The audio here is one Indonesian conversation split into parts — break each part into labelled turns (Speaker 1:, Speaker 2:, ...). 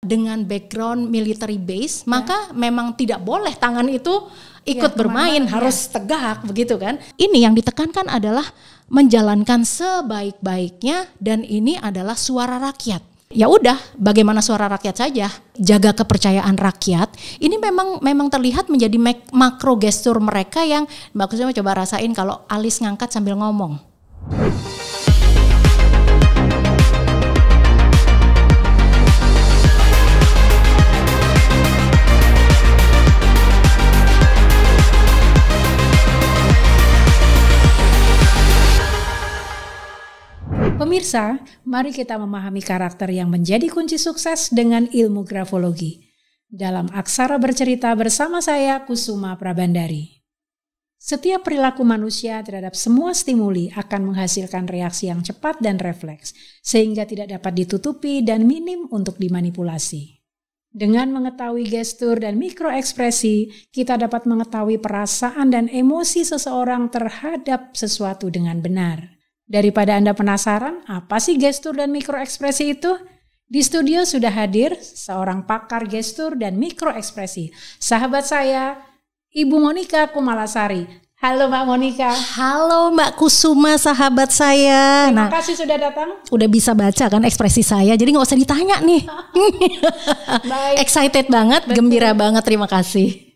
Speaker 1: dengan background military base, maka memang tidak boleh tangan itu ikut bermain, harus tegak begitu kan. Ini yang ditekankan adalah menjalankan sebaik-baiknya, dan ini adalah suara rakyat. Ya udah, bagaimana suara rakyat saja, jaga kepercayaan rakyat. Ini memang terlihat menjadi makro gestur mereka yang Mbak Kusuma coba rasain kalau alis ngangkat sambil ngomong.
Speaker 2: Pemirsa, mari kita memahami karakter yang menjadi kunci sukses dengan ilmu grafologi. Dalam Aksara Bercerita bersama saya, Kusuma Prabandari. Setiap perilaku manusia terhadap semua stimuli akan menghasilkan reaksi yang cepat dan refleks, sehingga tidak dapat ditutupi dan minim untuk dimanipulasi. Dengan mengetahui gestur dan mikroekspresi, kita dapat mengetahui perasaan dan emosi seseorang terhadap sesuatu dengan benar. Daripada Anda penasaran, apa sih gestur dan mikroekspresi itu? Di studio sudah hadir seorang pakar gestur dan mikroekspresi. Sahabat saya, Ibu Monika Kumalasari. Halo Mbak Monika.
Speaker 1: Halo Mbak Kusuma, sahabat saya.
Speaker 2: Terima kasih sudah datang.
Speaker 1: Udah bisa baca kan ekspresi saya, jadi nggak usah ditanya nih.
Speaker 2: Baik.
Speaker 1: Excited banget, gembira banget, terima kasih.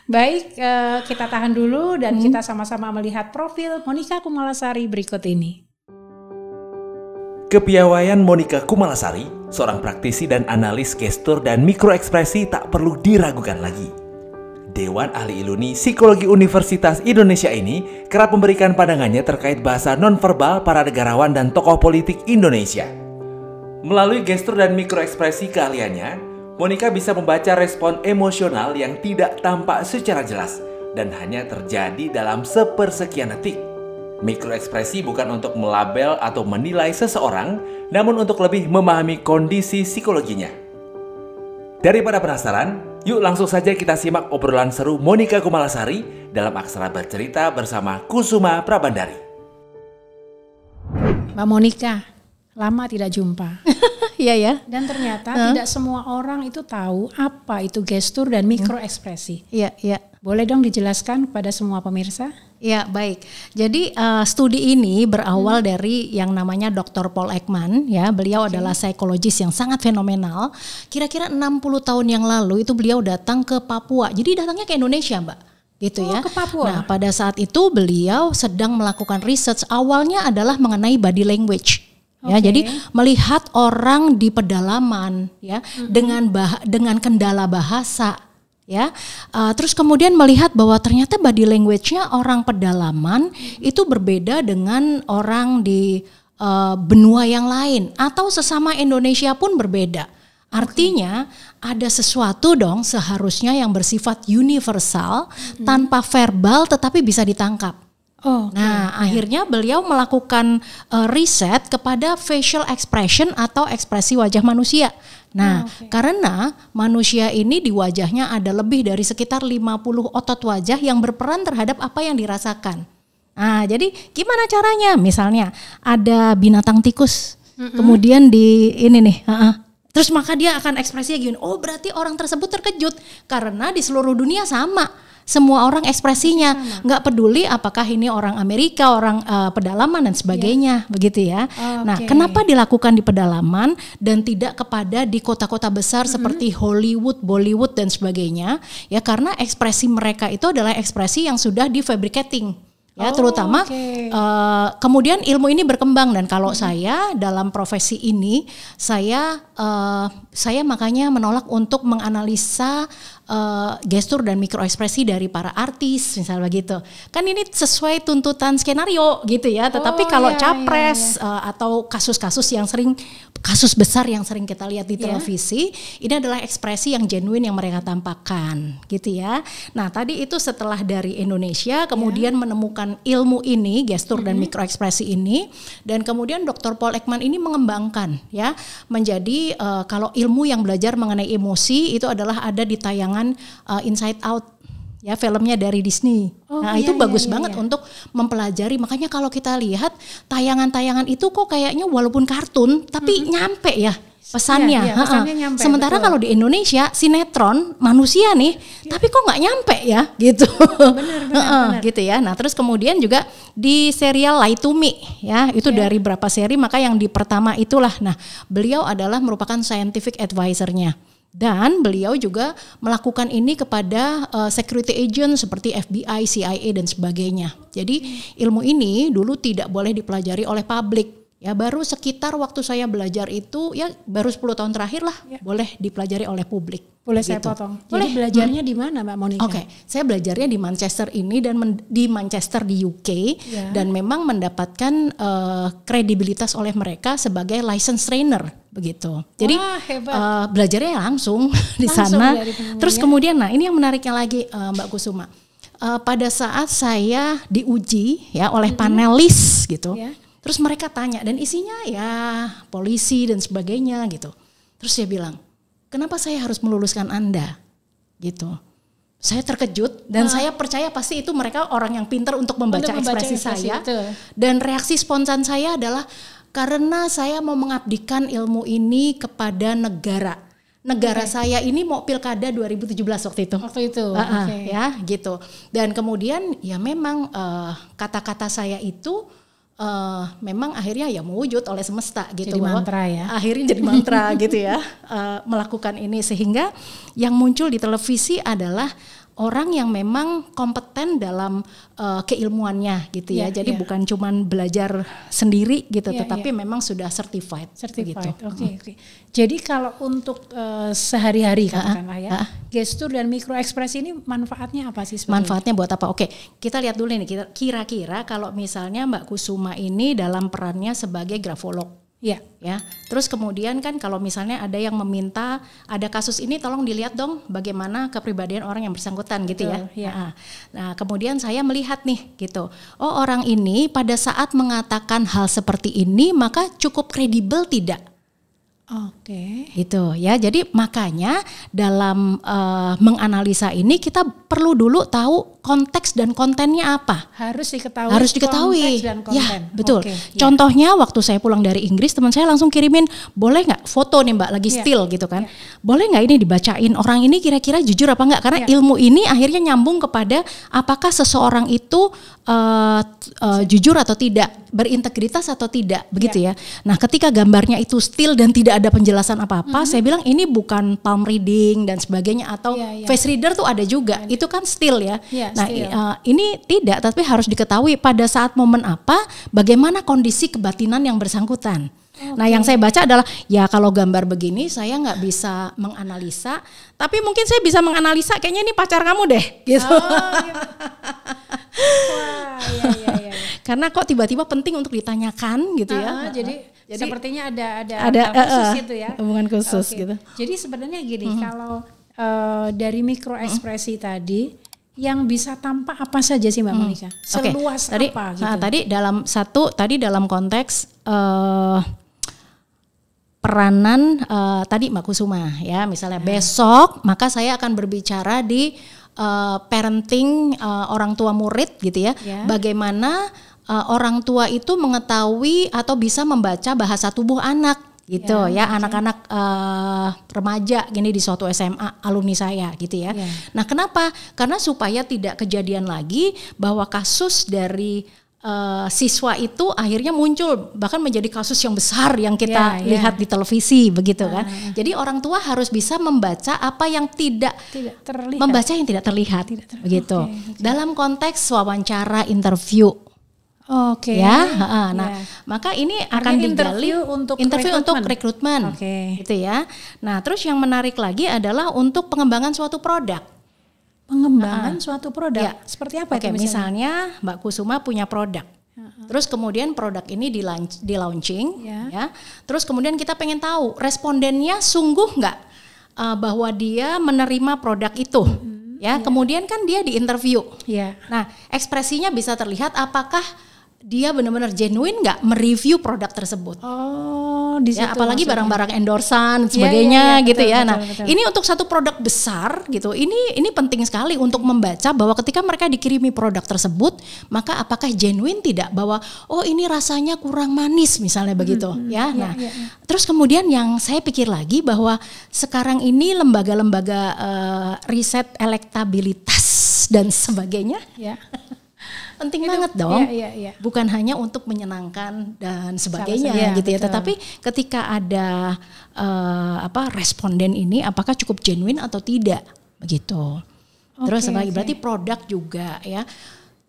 Speaker 2: Baik, kita tahan dulu dan kita sama-sama melihat profil Monika Kumalasari berikut ini.
Speaker 3: Kepiawaian Monika Kumalasari, seorang praktisi dan analis gestur dan mikroekspresi tak perlu diragukan lagi. Dewan Ahli Iluni Psikologi Universitas Indonesia ini kerap memberikan pandangannya terkait bahasa nonverbal para negarawan dan tokoh politik Indonesia. Melalui gestur dan mikroekspresi keahliannya, Monika bisa membaca respon emosional yang tidak tampak secara jelas dan hanya terjadi dalam sepersekian detik. Mikroekspresi bukan untuk melabel atau menilai seseorang, namun untuk lebih memahami kondisi psikologinya. Daripada penasaran, yuk langsung saja kita simak obrolan seru Monika Kumalasari dalam Aksara Bercerita bersama Kusuma Prabandari.
Speaker 2: Mbak Monika, lama tidak jumpa.
Speaker 1: Iya ya.
Speaker 2: Dan ternyata tidak semua orang itu tahu apa itu gestur dan mikroekspresi.
Speaker 1: Iya, iya.
Speaker 2: Boleh dong dijelaskan kepada semua pemirsa?
Speaker 1: Ya, baik. Jadi studi ini berawal dari yang namanya Dr. Paul Ekman, ya. Beliau adalah psikologis yang sangat fenomenal. Kira-kira 60 tahun yang lalu itu beliau datang ke Papua. Jadi datangnya ke Indonesia, Mbak. Gitu ya.
Speaker 2: Ke Papua.
Speaker 1: Nah, pada saat itu beliau sedang melakukan research, awalnya adalah mengenai body language. Ya, jadi melihat orang di pedalaman, ya, dengan kendala bahasa, ya, terus kemudian melihat bahwa ternyata body language-nya orang pedalaman itu berbeda dengan orang di benua yang lain atau sesama Indonesia pun berbeda. Artinya ada sesuatu dong seharusnya yang bersifat universal tanpa verbal tetapi bisa ditangkap. Akhirnya beliau melakukan riset kepada facial expression atau ekspresi wajah manusia. Karena manusia ini di wajahnya ada lebih dari sekitar 50 otot wajah yang berperan terhadap apa yang dirasakan. Jadi gimana caranya? Misalnya ada binatang tikus, kemudian di ini nih, terus maka dia akan ekspresinya gini, oh berarti orang tersebut terkejut karena di seluruh dunia sama. Semua orang ekspresinya, nggak peduli apakah ini orang Amerika, orang pedalaman dan sebagainya, begitu ya. Nah, kenapa dilakukan di pedalaman dan tidak kepada di kota-kota besar seperti Hollywood, Bollywood dan sebagainya? Ya karena ekspresi mereka itu adalah ekspresi yang sudah di-fabricating. Ya, terutama kemudian ilmu ini berkembang dan kalau saya dalam profesi ini saya makanya menolak untuk menganalisa gestur dan mikroekspresi dari para artis misalnya begitu. Kan ini sesuai tuntutan skenario gitu ya. Tetapi kalau capres atau kasus-kasus yang sering kasus besar yang sering kita lihat di televisi, ini adalah ekspresi yang genuine yang mereka tampakkan gitu ya. Nah, tadi itu setelah dari Indonesia kemudian menemukan ilmu ini, gestur dan mikroekspresi ini, dan kemudian Dr. Paul Ekman ini mengembangkan ya menjadi kalau ilmu yang belajar mengenai emosi itu adalah ada di tayangan Inside Out. Ya, filmnya dari Disney. Itu bagus banget untuk mempelajari. Makanya kalau kita lihat tayangan-tayangan itu kok kayaknya walaupun kartun tapi nyampe ya pesannya.
Speaker 2: Iya, pesannya nyampe,
Speaker 1: Sementara
Speaker 2: betul.
Speaker 1: kalau di Indonesia sinetron manusia nih, tapi kok nggak nyampe ya gitu.
Speaker 2: Benar.
Speaker 1: Gitu ya. Nah terus kemudian juga di serial Lie to Me ya, itu dari berapa seri, maka yang di pertama itulah. Nah beliau adalah merupakan scientific advisor-nya. Dan beliau juga melakukan ini kepada security agent seperti FBI, CIA dan sebagainya. Jadi ilmu ini dulu tidak boleh dipelajari oleh publik. Ya baru sekitar waktu saya belajar itu ya baru 10 tahun terakhir lah boleh dipelajari oleh publik.
Speaker 2: Boleh saya
Speaker 1: Gitu.
Speaker 2: potong?
Speaker 1: Boleh.
Speaker 2: Jadi belajarnya di mana Mbak Monica?
Speaker 1: Oke, saya belajarnya di Manchester ini dan di Manchester di UK dan memang mendapatkan kredibilitas oleh mereka sebagai license trainer begitu. Jadi
Speaker 2: Wah, hebat.
Speaker 1: belajarnya langsung di
Speaker 2: Langsung
Speaker 1: sana.
Speaker 2: dari penemunya.
Speaker 1: Terus kemudian, nah ini yang menariknya lagi Mbak Kusuma. Pada saat saya diuji ya oleh panelis gitu, terus mereka tanya dan isinya ya polisi dan sebagainya gitu. Terus dia bilang, kenapa saya harus meluluskan Anda? Gitu. Saya terkejut dan saya percaya pasti itu mereka orang yang pintar untuk membaca ekspresi saya.
Speaker 2: itu.
Speaker 1: Dan reaksi spontan saya adalah karena saya mau mengabdikan ilmu ini kepada negara. Negara saya ini mau pilkada 2017 waktu itu.
Speaker 2: Waktu itu.
Speaker 1: Ya gitu. Dan kemudian ya memang kata-kata saya itu memang akhirnya ya mewujud oleh semesta gitu.
Speaker 2: Jadi mantra ya.
Speaker 1: Akhirnya jadi mantra gitu ya. Melakukan ini sehingga yang muncul di televisi adalah orang yang memang kompeten dalam keilmuannya gitu ya. Jadi bukan cuman belajar sendiri gitu, tetapi memang sudah certified. Gitu.
Speaker 2: Oke. Jadi kalau untuk sehari-hari katakanlah ya, gestur dan mikroekspresi ini manfaatnya apa sih sebetulnya?
Speaker 1: Manfaatnya buat apa? Oke, kita lihat dulu nih. Kira-kira kalau misalnya Mbak Kusuma ini dalam perannya sebagai grafolog. Ya. Terus kemudian kan kalau misalnya ada yang meminta ada kasus ini tolong dilihat dong bagaimana kepribadian orang yang bersangkutan gitu ya. Nah, kemudian saya melihat nih gitu. Oh, orang ini pada saat mengatakan hal seperti ini maka cukup kredibel tidak?
Speaker 2: Oke.
Speaker 1: Gitu ya. Jadi makanya dalam menganalisa ini kita perlu dulu tahu konteks dan kontennya apa.
Speaker 2: Harus diketahui. Konteks dan konten.
Speaker 1: Ya, betul.
Speaker 2: Oke,
Speaker 1: Contohnya waktu saya pulang dari Inggris, teman saya langsung kirimin, boleh nggak foto nih Mbak lagi still gitu kan? Boleh nggak ini dibacain orang ini kira-kira jujur apa nggak? Karena ilmu ini akhirnya nyambung kepada apakah seseorang itu jujur atau tidak, berintegritas atau tidak, begitu ya. Nah, ketika gambarnya itu still dan tidak ada penjelasan apa-apa, saya bilang ini bukan palm reading dan sebagainya atau face reader tuh ada juga. Itu kan still ya. Nah, ini tidak, tapi harus diketahui pada saat momen apa, bagaimana kondisi kebatinan yang bersangkutan. Nah, yang saya baca adalah ya kalau gambar begini saya nggak bisa menganalisa, tapi mungkin saya bisa menganalisa kayaknya ini pacar kamu deh, gitu.
Speaker 2: Wah, iya.
Speaker 1: Karena kok tiba-tiba penting untuk ditanyakan gitu ya.
Speaker 2: Jadi sepertinya ada khusus itu ya.
Speaker 1: Hubungan khusus gitu.
Speaker 2: Jadi sebenarnya gini, kalau dari mikroekspresi tadi yang bisa tampak apa saja sih Mbak Monica? Seluas apa gitu?
Speaker 1: Tadi dalam konteks peranan tadi Mbak Kusuma ya, misalnya besok maka saya akan berbicara di parenting orang tua murid gitu ya. Bagaimana orang tua itu mengetahui atau bisa membaca bahasa tubuh anak gitu ya, anak-anak remaja gini di suatu SMA alumni saya gitu ya. Nah, kenapa? Karena supaya tidak kejadian lagi bahwa kasus dari siswa itu akhirnya muncul bahkan menjadi kasus yang besar yang kita lihat di televisi begitu kan. Jadi orang tua harus bisa membaca apa yang tidak terlihat, membaca yang tidak terlihat, begitu. Dalam konteks wawancara, interview. Maka ini akan digali interview untuk rekrutmen, gitu ya. Nah, terus yang menarik lagi adalah untuk pengembangan suatu produk.
Speaker 2: Suatu produk seperti apa itu
Speaker 1: misalnya Mbak Kusuma punya produk. Terus kemudian produk ini di launching ya. Terus kemudian kita pengen tahu respondennya sungguh nggak bahwa dia menerima produk itu. Kemudian kan dia di interview. Nah, ekspresinya bisa terlihat apakah dia benar-benar genuine nggak mereview produk tersebut.
Speaker 2: Oh, di situ
Speaker 1: Ya, apalagi
Speaker 2: maksudnya.
Speaker 1: barang-barang endorsan sebagainya
Speaker 2: Iya,
Speaker 1: gitu
Speaker 2: betul,
Speaker 1: ya.
Speaker 2: betul,
Speaker 1: Nah,
Speaker 2: betul.
Speaker 1: ini untuk satu produk besar gitu. Ini penting sekali untuk membaca bahwa ketika mereka dikirimi produk tersebut, maka apakah genuine tidak bahwa oh ini rasanya kurang manis misalnya begitu ya. Nah, terus kemudian yang saya pikir lagi bahwa sekarang ini lembaga-lembaga riset elektabilitas dan sebagainya
Speaker 2: Ya.
Speaker 1: penting banget dong.
Speaker 2: Iya.
Speaker 1: Bukan hanya untuk menyenangkan dan sebagainya
Speaker 2: Iya,
Speaker 1: gitu ya,
Speaker 2: betul.
Speaker 1: tetapi ketika ada responden ini apakah cukup genuine atau tidak begitu. Terus
Speaker 2: Oke,
Speaker 1: berarti produk juga ya.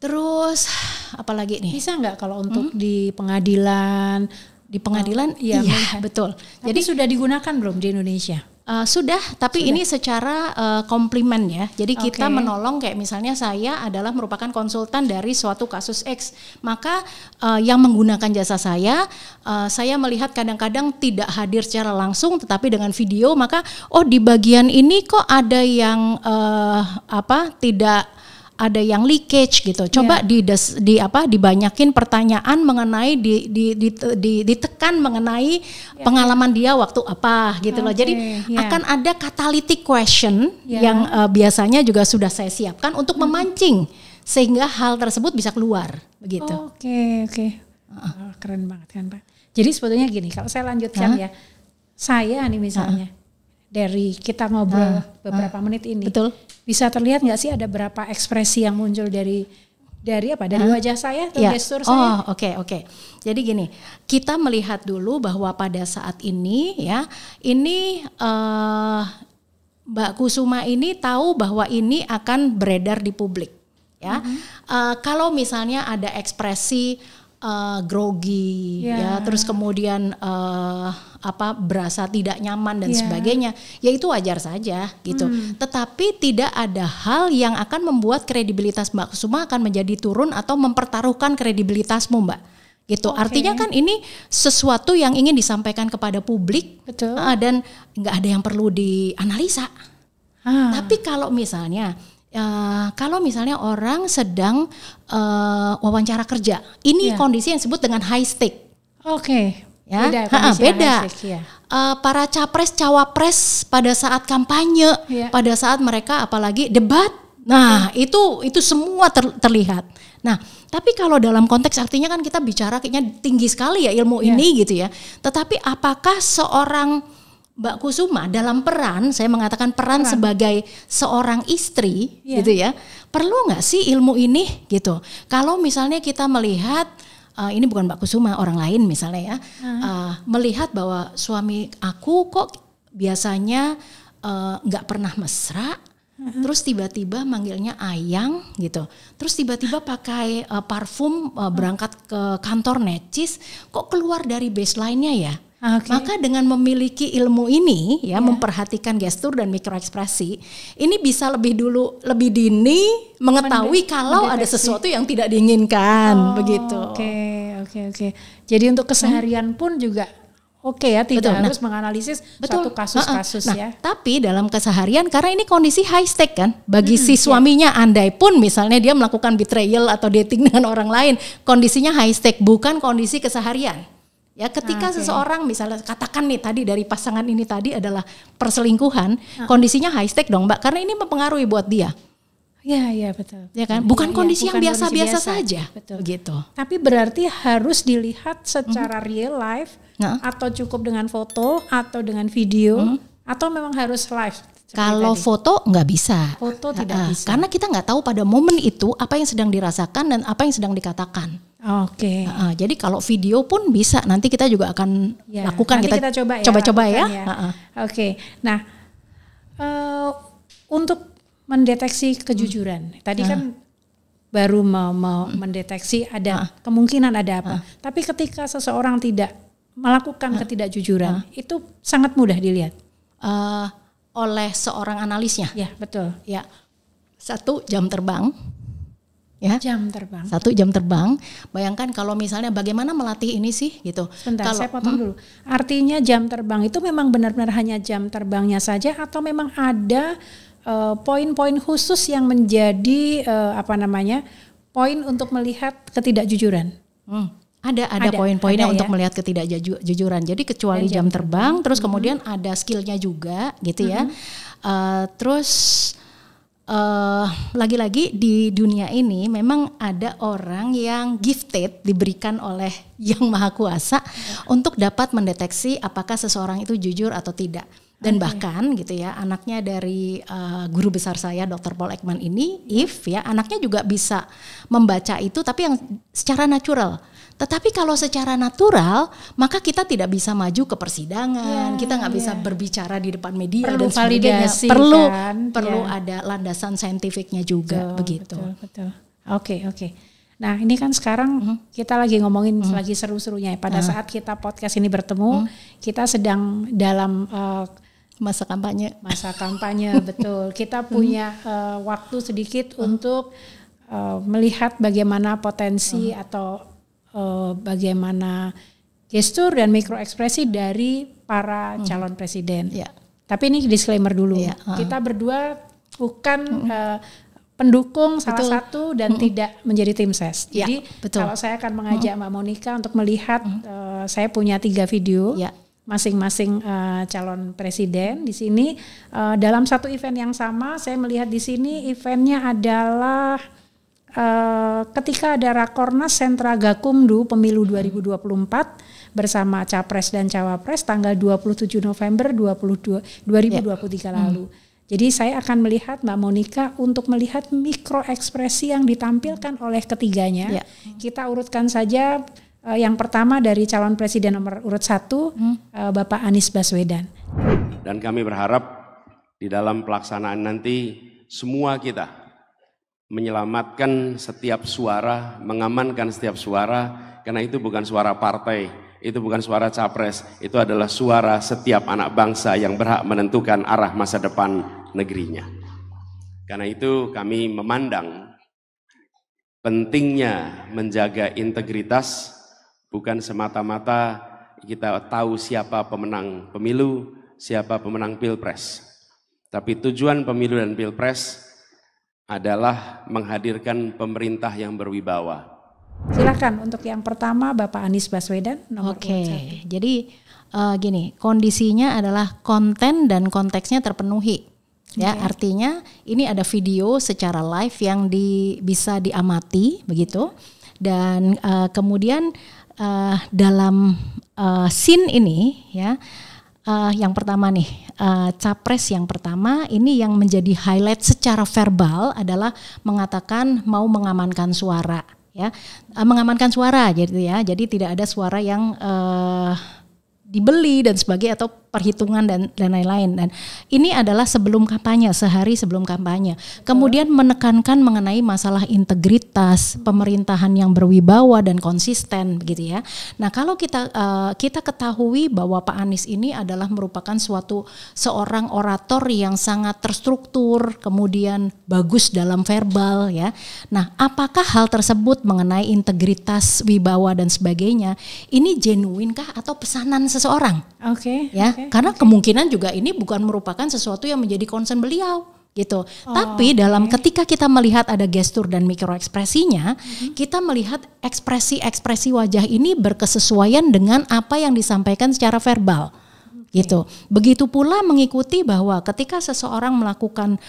Speaker 1: Terus apalagi nih?
Speaker 2: Bisa nggak kalau untuk di pengadilan?
Speaker 1: Di pengadilan
Speaker 2: iya,
Speaker 1: iya
Speaker 2: melihat.
Speaker 1: betul.
Speaker 2: Jadi sudah digunakan belum di Indonesia?
Speaker 1: Sudah, tapi ini secara komplimen ya. Jadi kita
Speaker 2: Oke.
Speaker 1: menolong kayak misalnya saya adalah merupakan konsultan dari suatu kasus X. Maka yang menggunakan jasa saya melihat kadang-kadang tidak hadir secara langsung tetapi dengan video, maka oh di bagian ini kok ada yang tidak ada yang leakage gitu. Coba dibanyakin pertanyaan mengenai ditekan mengenai pengalaman dia waktu apa gitu loh. Jadi akan ada catalytic question yang biasanya juga sudah saya siapkan untuk memancing sehingga hal tersebut bisa keluar begitu.
Speaker 2: Oke. Oh, keren banget kan Pak. Jadi sebetulnya gini, kalau saya lanjutkan ya. Saya nih misalnya dari kita ngobrol beberapa menit ini.
Speaker 1: Betul.
Speaker 2: Bisa terlihat nggak sih ada berapa ekspresi yang muncul dari wajah saya atau gestur saya?
Speaker 1: Oh, oke. Jadi gini, kita melihat dulu bahwa pada saat ini ya, ini Mbak Kusuma ini tahu bahwa ini akan beredar di publik ya. Kalau misalnya ada ekspresi grogi ya, terus kemudian berasa tidak nyaman dan sebagainya, ya itu wajar saja gitu. Tetapi tidak ada hal yang akan membuat kredibilitas Mbak Kusuma akan menjadi turun atau mempertaruhkan kredibilitasmu Mbak. Gitu. Artinya kan ini sesuatu yang ingin disampaikan kepada publik.
Speaker 2: Betul.
Speaker 1: Dan nggak ada yang perlu dianalisa. Tapi kalau misalnya orang sedang wawancara kerja, ini kondisi yang disebut dengan high stake.
Speaker 2: Oke.
Speaker 1: Ya,
Speaker 2: beda.
Speaker 1: Para capres cawapres pada saat kampanye, pada saat mereka apalagi debat, nah itu semua terlihat. Nah, tapi kalau dalam konteks artinya kan kita bicara kayaknya tinggi sekali ya ilmu ini gitu ya. Tetapi apakah seorang Mbak Kusuma dalam peran, saya mengatakan peran sebagai seorang istri gitu ya, perlu nggak sih ilmu ini gitu? Kalau misalnya kita melihat ini bukan Mbak Kusuma, orang lain misalnya ya, melihat bahwa suami aku kok biasanya nggak pernah mesra, terus tiba-tiba manggilnya ayang gitu, terus tiba-tiba pakai parfum berangkat ke kantor necis, kok keluar dari baseline-nya ya? Maka dengan memiliki ilmu ini ya, memperhatikan gestur dan mikroekspresi, ini bisa lebih dini mengetahui kalau ada sesuatu yang tidak diinginkan begitu.
Speaker 2: Oke. Jadi untuk keseharian pun juga ya, tidak harus menganalisis satu kasus-kasus ya.
Speaker 1: Tapi dalam keseharian karena ini kondisi high stake kan bagi si suaminya, andai pun misalnya dia melakukan betrayal atau dating dengan orang lain, kondisinya high stake bukan kondisi keseharian. Ya, ketika seseorang misalnya katakan nih tadi dari pasangan ini tadi adalah perselingkuhan, kondisinya high stake dong Mbak, karena ini mempengaruhi buat dia.
Speaker 2: Iya betul.
Speaker 1: Ya kan, bukan kondisi yang biasa-biasa saja.
Speaker 2: Betul.
Speaker 1: Begitu.
Speaker 2: Tapi berarti harus dilihat secara real life, atau cukup dengan foto atau dengan video, atau memang harus live.
Speaker 1: Kalau foto nggak bisa.
Speaker 2: Foto tidak bisa.
Speaker 1: Karena kita nggak tahu pada momen itu apa yang sedang dirasakan dan apa yang sedang dikatakan.
Speaker 2: Oke.
Speaker 1: Jadi kalau video pun bisa, nanti kita juga akan lakukan.
Speaker 2: Nanti kita coba ya. Oke. Nah, untuk mendeteksi kejujuran, tadi kan baru mau mendeteksi ada kemungkinan ada apa. Tapi ketika seseorang tidak melakukan ketidakjujuran, itu sangat mudah dilihat
Speaker 1: oleh seorang analisnya.
Speaker 2: Ya, betul.
Speaker 1: Ya, 1 jam terbang. Ya,
Speaker 2: 1
Speaker 1: jam terbang. Bayangkan kalau misalnya bagaimana melatih ini sih gitu.
Speaker 2: Sebentar, saya potong dulu. Artinya jam terbang itu memang benar-benar hanya jam terbangnya saja atau memang ada poin-poin khusus yang menjadi poin untuk melihat ketidakjujuran?
Speaker 1: Ada poin-poinnya
Speaker 2: ada
Speaker 1: untuk
Speaker 2: ya?
Speaker 1: Melihat ketidakjujuran. Jadi kecuali jam terbang, terus kemudian ada skillnya juga gitu ya. Terus lagi-lagi di dunia ini memang ada orang yang gifted, diberikan oleh Yang Maha Kuasa untuk dapat mendeteksi apakah seseorang itu jujur atau tidak. Dan bahkan gitu ya, anaknya dari guru besar saya Dr. Paul Ekman ini, anaknya juga bisa membaca itu tapi yang secara natural. Tetapi kalau secara natural, maka kita tidak bisa maju ke persidangan, kita nggak bisa berbicara di depan media
Speaker 2: perlu
Speaker 1: dan sebagainya.
Speaker 2: validasi,
Speaker 1: Perlu ada landasan saintifiknya juga, begitu.
Speaker 2: Betul. Oke. Nah ini kan sekarang kita lagi ngomongin lagi seru-serunya. Pada saat kita podcast ini bertemu, kita sedang dalam
Speaker 1: masa kampanye.
Speaker 2: Betul. Kita punya waktu sedikit untuk melihat bagaimana potensi atau bagaimana gestur dan mikroekspresi dari para calon presiden. Tapi ini disclaimer dulu. Kita berdua bukan pendukung salah satu dan tidak menjadi tim ses. Jadi kalau saya akan mengajak Mbak Monica untuk melihat, saya punya 3 video. Masing-masing calon presiden di sini dalam satu event yang sama. Saya melihat di sini eventnya adalah ketika ada Rakornas Sentra Gakumdu Pemilu 2024 bersama Capres dan Cawapres tanggal 27 November 2023 lalu. Jadi saya akan melihat Mbak Monica untuk melihat mikroekspresi yang ditampilkan oleh ketiganya. Kita urutkan saja. Yang pertama dari calon presiden nomor urut 1, Bapak Anies Baswedan.
Speaker 4: Dan kami berharap di dalam pelaksanaan nanti semua kita menyelamatkan setiap suara, mengamankan setiap suara, karena itu bukan suara partai, itu bukan suara capres, itu adalah suara setiap anak bangsa yang berhak menentukan arah masa depan negerinya. Karena itu kami memandang pentingnya menjaga integritas. Bukan semata-mata kita tahu siapa pemenang pemilu, siapa pemenang pilpres. Tapi tujuan pemilu dan pilpres adalah menghadirkan pemerintah yang berwibawa.
Speaker 2: Silakan untuk yang pertama Bapak Anies Baswedan nomor urut 1.
Speaker 1: Jadi gini, kondisinya adalah konten dan konteksnya terpenuhi. Ya, artinya ini ada video secara live yang bisa diamati begitu. Dan kemudian dalam scene ini ya, yang pertama nih, capres yang pertama ini yang menjadi highlight secara verbal adalah mengatakan mau mengamankan suara ya, mengamankan suara gitu ya, jadi tidak ada suara yang dibeli dan sebagainya atau perhitungan dan lain-lain. Dan ini adalah sebelum kampanye, sehari sebelum kampanye. Kemudian menekankan mengenai masalah integritas, pemerintahan yang berwibawa dan konsisten begitu ya. Nah, kalau kita ketahui bahwa Pak Anies ini adalah merupakan seorang orator yang sangat terstruktur, kemudian bagus dalam verbal ya. Nah, apakah hal tersebut mengenai integritas, wibawa dan sebagainya ini genuine kah atau pesanan seseorang? Karena kemungkinan juga ini bukan merupakan sesuatu yang menjadi concern beliau gitu. Tapi dalam ketika kita melihat ada gestur dan mikroekspresinya, kita melihat ekspresi-ekspresi wajah ini berkesesuaian dengan apa yang disampaikan secara verbal. Gitu. Begitu pula mengikuti bahwa ketika seseorang melakukan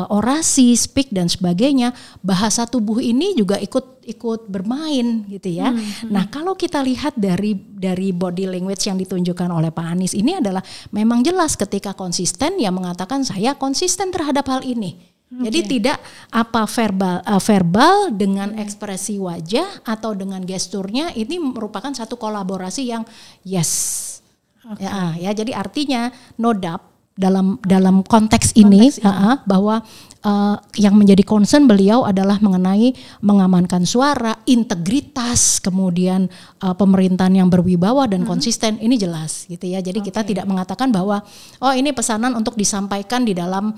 Speaker 1: orasi, speak dan sebagainya, bahasa tubuh ini juga ikut bermain gitu ya. Nah, kalau kita lihat dari body language yang ditunjukkan oleh Pak Anies ini adalah memang jelas ketika konsisten, ya mengatakan saya konsisten terhadap hal ini. Jadi tidak apa verbal dengan ekspresi wajah atau dengan gesturnya, ini merupakan satu kolaborasi yang yes. Ya, jadi artinya no doubt dalam konteks ini bahwa yang menjadi concern beliau adalah mengenai mengamankan suara, integritas, kemudian pemerintahan yang berwibawa dan konsisten, ini jelas gitu ya. Jadi kita tidak mengatakan bahwa ini pesanan untuk disampaikan di dalam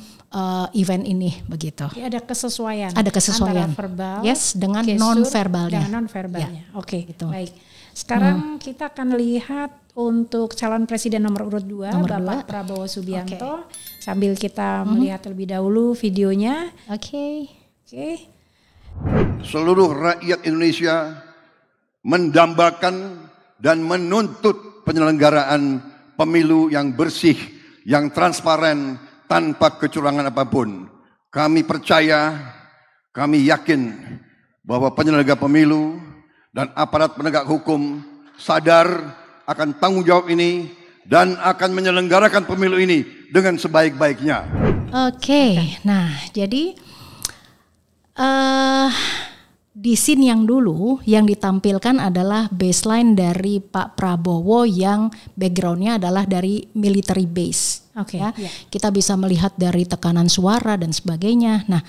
Speaker 1: event ini begitu.
Speaker 2: Jadi ada kesesuaian.
Speaker 1: Antara
Speaker 2: verbal,
Speaker 1: dengan non-verbalnya.
Speaker 2: Oke, gitu. Baik. Sekarang kita akan lihat untuk calon presiden nomor urut 2, Bapak Prabowo Subianto. Sambil kita melihat terlebih dahulu videonya.
Speaker 5: Seluruh rakyat Indonesia mendambakan dan menuntut penyelenggaraan pemilu yang bersih, yang transparan, tanpa kecurangan apapun. Kami percaya, kami yakin bahwa penyelenggara pemilu dan aparat penegak hukum sadar akan tanggung jawab ini dan akan menyelenggarakan pemilu ini dengan sebaik-baiknya.
Speaker 1: Oke, nah jadi di scene yang dulu yang ditampilkan adalah baseline dari Pak Prabowo yang backgroundnya adalah dari military base.
Speaker 2: Oke,
Speaker 1: ya.
Speaker 2: ya.
Speaker 1: Kita bisa melihat dari tekanan suara dan sebagainya. Nah,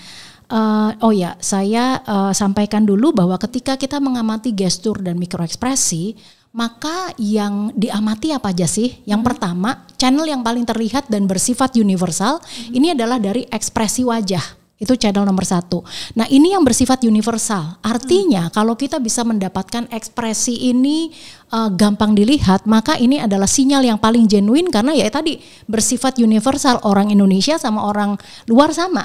Speaker 1: saya sampaikan dulu bahwa ketika kita mengamati gestur dan mikroekspresi, maka yang diamati apa aja sih? Yang pertama, channel yang paling terlihat dan bersifat universal ini adalah dari ekspresi wajah. Itu channel nomor 1. Nah, ini yang bersifat universal. Artinya kalau kita bisa mendapatkan ekspresi ini gampang dilihat, maka ini adalah sinyal yang paling genuine karena ya tadi bersifat universal, orang Indonesia sama orang luar sama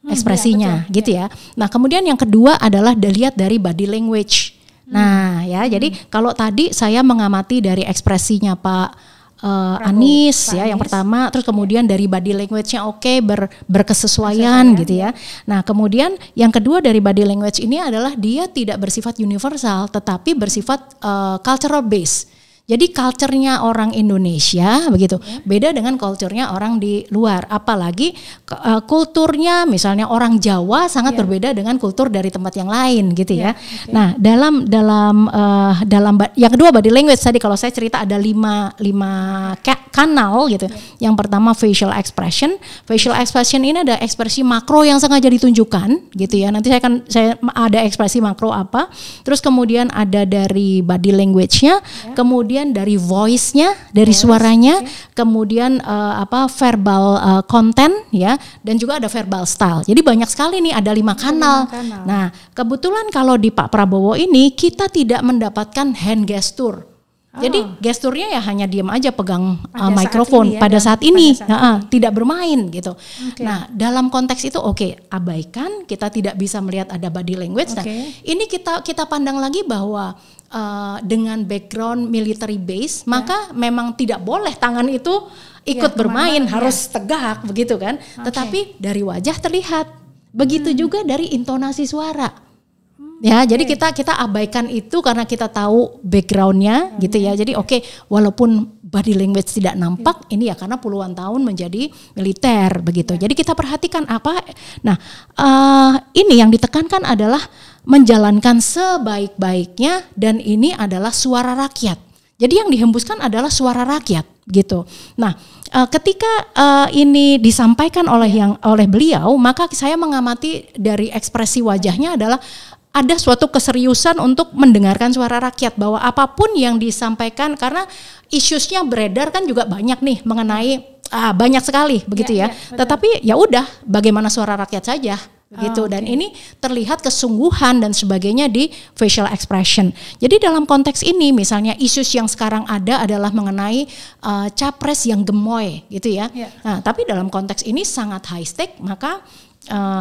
Speaker 1: ekspresinya,
Speaker 2: ya, betul,
Speaker 1: gitu ya. Nah, kemudian yang kedua adalah dilihat dari body language. Nah, ya jadi kalau tadi saya mengamati dari ekspresinya Pak Anies ya yang pertama, terus kemudian dari body language-nya berkesesuaian gitu ya. Nah, kemudian yang kedua dari body language ini adalah dia tidak bersifat universal tetapi bersifat cultural base. Jadi culture-nya orang Indonesia begitu, beda dengan culture-nya orang di luar. Apalagi kulturnya misalnya orang Jawa sangat berbeda dengan kultur dari tempat yang lain gitu ya. Nah, dalam yang kedua body language tadi kalau saya cerita ada 5 kanal gitu. Yang pertama facial expression. Facial expression ini ada ekspresi makro yang sengaja ditunjukkan gitu ya. Nanti saya ada ekspresi makro apa. Terus kemudian ada dari body language-nya, kemudian dari voice-nya, dari suaranya, kemudian verbal content ya, dan juga ada verbal style. Jadi banyak sekali nih, ada 5 kanal. Nah, kebetulan kalau di Pak Prabowo ini kita tidak mendapatkan hand gesture. Jadi gesturnya ya hanya diam aja pegang mikrofon pada saat ini, tidak bermain gitu. Nah, dalam konteks itu abaikan, kita tidak bisa melihat ada body language. Nah, ini kita pandang lagi bahwa dengan background military base, maka memang tidak boleh tangan itu ikut bermain, harus tegak begitu kan. Tetapi dari wajah terlihat. Begitu juga dari intonasi suara. Ya, jadi kita abaikan itu karena kita tahu backgroundnya gitu ya. Jadi walaupun body language tidak nampak, ini ya karena puluhan tahun menjadi militer begitu. Jadi kita perhatikan apa. Nah, ini yang ditekankan adalah menjalankan sebaik-baiknya dan ini adalah suara rakyat. Jadi yang dihembuskan adalah suara rakyat gitu. Nah, ketika ini disampaikan oleh beliau, maka saya mengamati dari ekspresi wajahnya adalah ada suatu keseriusan untuk mendengarkan suara rakyat bahwa apapun yang disampaikan, karena isusnya beredar kan juga banyak nih mengenai banyak sekali begitu ya. Tetapi ya udah bagaimana suara rakyat saja begitu dan ini terlihat kesungguhan dan sebagainya di facial expression. Jadi dalam konteks ini misalnya isus yang sekarang ada adalah mengenai capres yang gemoy gitu ya. Nah, tapi dalam konteks ini sangat high stake, maka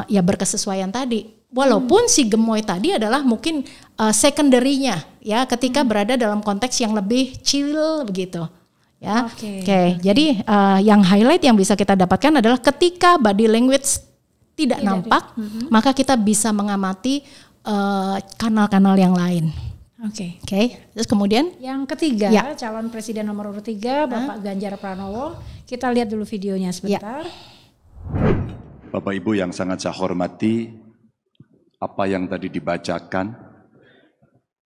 Speaker 1: ya berkesesuaian tadi. Walaupun si gemoy tadi adalah mungkin secondary-nya ya ketika berada dalam konteks yang lebih chill begitu ya. Jadi yang highlight yang bisa kita dapatkan adalah ketika body language tidak nampak, maka kita bisa mengamati kanal-kanal yang lain. Terus kemudian
Speaker 2: yang ketiga, calon presiden nomor urut 3 Bapak Ganjar Pranowo. Kita lihat dulu videonya sebentar.
Speaker 6: Bapak Ibu yang sangat saya hormati, apa yang tadi dibacakan,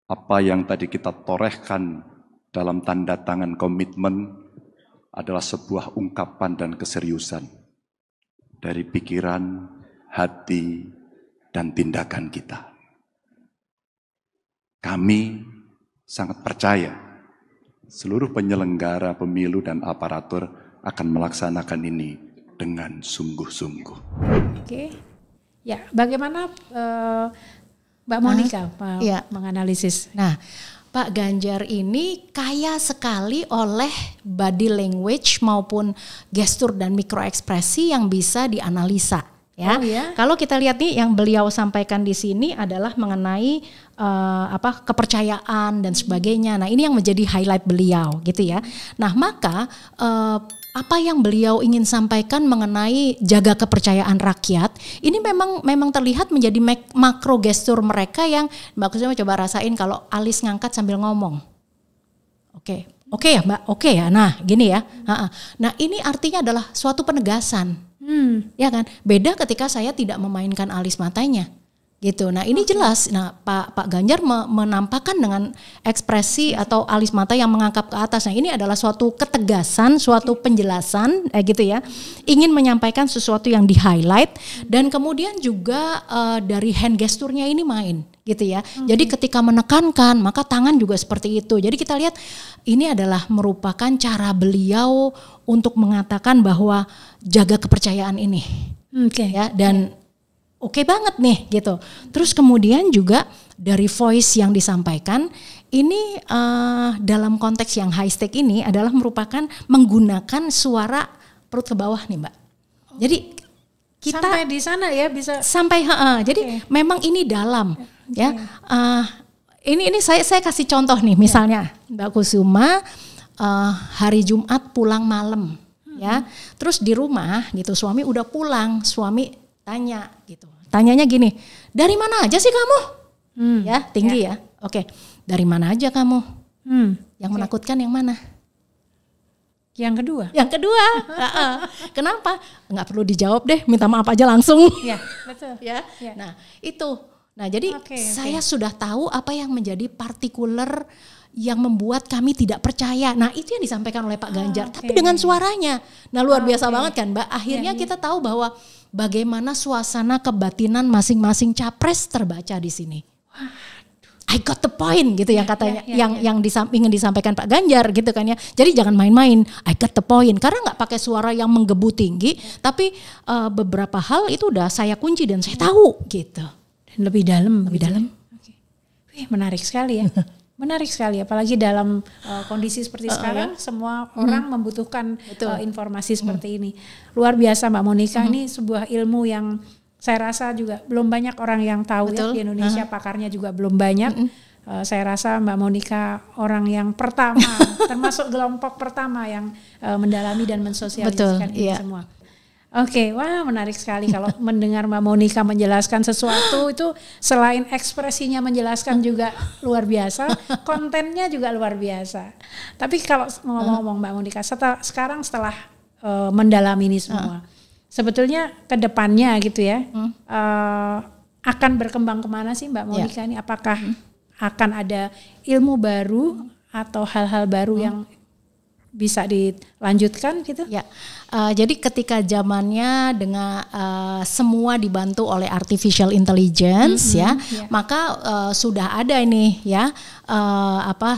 Speaker 6: apa yang tadi kita torehkan dalam tanda tangan komitmen adalah sebuah ungkapan dan keseriusan dari pikiran, hati, dan tindakan kita. Kami sangat percaya seluruh penyelenggara pemilu dan aparatur akan melaksanakan ini dengan sungguh-sungguh.
Speaker 2: Ya, bagaimana Mbak Monica menganalisis?
Speaker 1: Nah, Pak Ganjar ini kaya sekali oleh body language maupun gestur dan mikroekspresi yang bisa dianalisa Ya,
Speaker 2: Oh, ya?
Speaker 1: kalau kita lihat nih yang beliau sampaikan di sini adalah mengenai kepercayaan dan sebagainya. Nah, ini yang menjadi highlight beliau, gitu ya. Nah, maka apa yang beliau ingin sampaikan mengenai jaga kepercayaan rakyat, ini memang terlihat menjadi makro gestur mereka yang Mbak Kusuma coba rasain kalau alis ngangkat sambil ngomong. Oke ya Mbak, oke ya. Nah, gini ya. Nah, ini artinya adalah suatu penegasan. Ya kan, beda ketika saya tidak memainkan alis matanya, gitu. Nah, ini jelas. Nah, Pak Ganjar menampakkan dengan ekspresi atau alis mata yang mengangkat ke atas. Nah, ini adalah suatu ketegasan, suatu penjelasan, gitu ya. Ingin menyampaikan sesuatu yang di highlight dan kemudian juga dari hand gesturnya ini main, gitu ya. Jadi ketika menekankan, maka tangan juga seperti itu. Jadi kita lihat ini adalah merupakan cara beliau untuk mengatakan bahwa jaga kepercayaan ini, ya, dan oke banget nih, gitu. Terus kemudian juga dari voice yang disampaikan ini dalam konteks yang high stake ini adalah merupakan menggunakan suara perut ke bawah nih Mbak. Jadi kita
Speaker 2: sampai di sana ya bisa
Speaker 1: sampai jadi memang ini dalam ya. Ini saya kasih contoh nih, misalnya Mbak Kusuma hari Jumat pulang malam ya. Terus di rumah gitu suami udah pulang, suami tanya gitu. Tanyanya gini, "Dari mana aja sih kamu?" Ya, tinggi ya. Oke. "Dari mana aja kamu?" Yang menakutkan yang mana?
Speaker 2: Yang kedua.
Speaker 1: Yang kedua. Kenapa? Nggak perlu dijawab deh, minta maaf aja langsung.
Speaker 2: Ya, betul.
Speaker 1: Ya. Nah, itu. Nah, jadi saya sudah tahu apa yang menjadi partikular yang membuat kami tidak percaya. Nah, itu yang disampaikan oleh Pak Ganjar, tapi dengan suaranya. Nah, luar biasa banget kan, Mbak. Akhirnya kita tahu bahwa bagaimana suasana kebatinan masing-masing capres terbaca di sini. I got the point gitu yang katanya, yang ingin disampaikan Pak Ganjar gitu kan ya. Jadi jangan main-main, I got the point, karena nggak pakai suara yang menggebu tinggi, tapi beberapa hal itu udah saya kunci dan saya tahu gitu.
Speaker 2: Dan lebih dalam.
Speaker 1: Lebih dalam.
Speaker 2: Wih, menarik sekali ya. Menarik sekali, apalagi dalam kondisi seperti sekarang, semua orang membutuhkan informasi seperti ini. Luar biasa Mbak Monica, ini sebuah ilmu yang saya rasa juga belum banyak orang yang tahu ya, di Indonesia, pakarnya juga belum banyak. Saya rasa Mbak Monica orang yang pertama, termasuk kelompok pertama yang mendalami dan mensosialisasikan ini semua. Oke, wah menarik sekali kalau mendengar Mbak Monica menjelaskan sesuatu itu selain ekspresinya menjelaskan juga luar biasa, kontennya juga luar biasa. Tapi kalau ngomong-ngomong Mbak Monica, sekarang setelah mendalami ini semua, sebetulnya ke depannya gitu ya, akan berkembang kemana sih Mbak Monica ini? Apakah akan ada ilmu baru atau hal-hal baru yang bisa dilanjutkan gitu?
Speaker 1: Ya, jadi ketika zamannya dengan semua dibantu oleh artificial intelligence maka sudah ada ini ya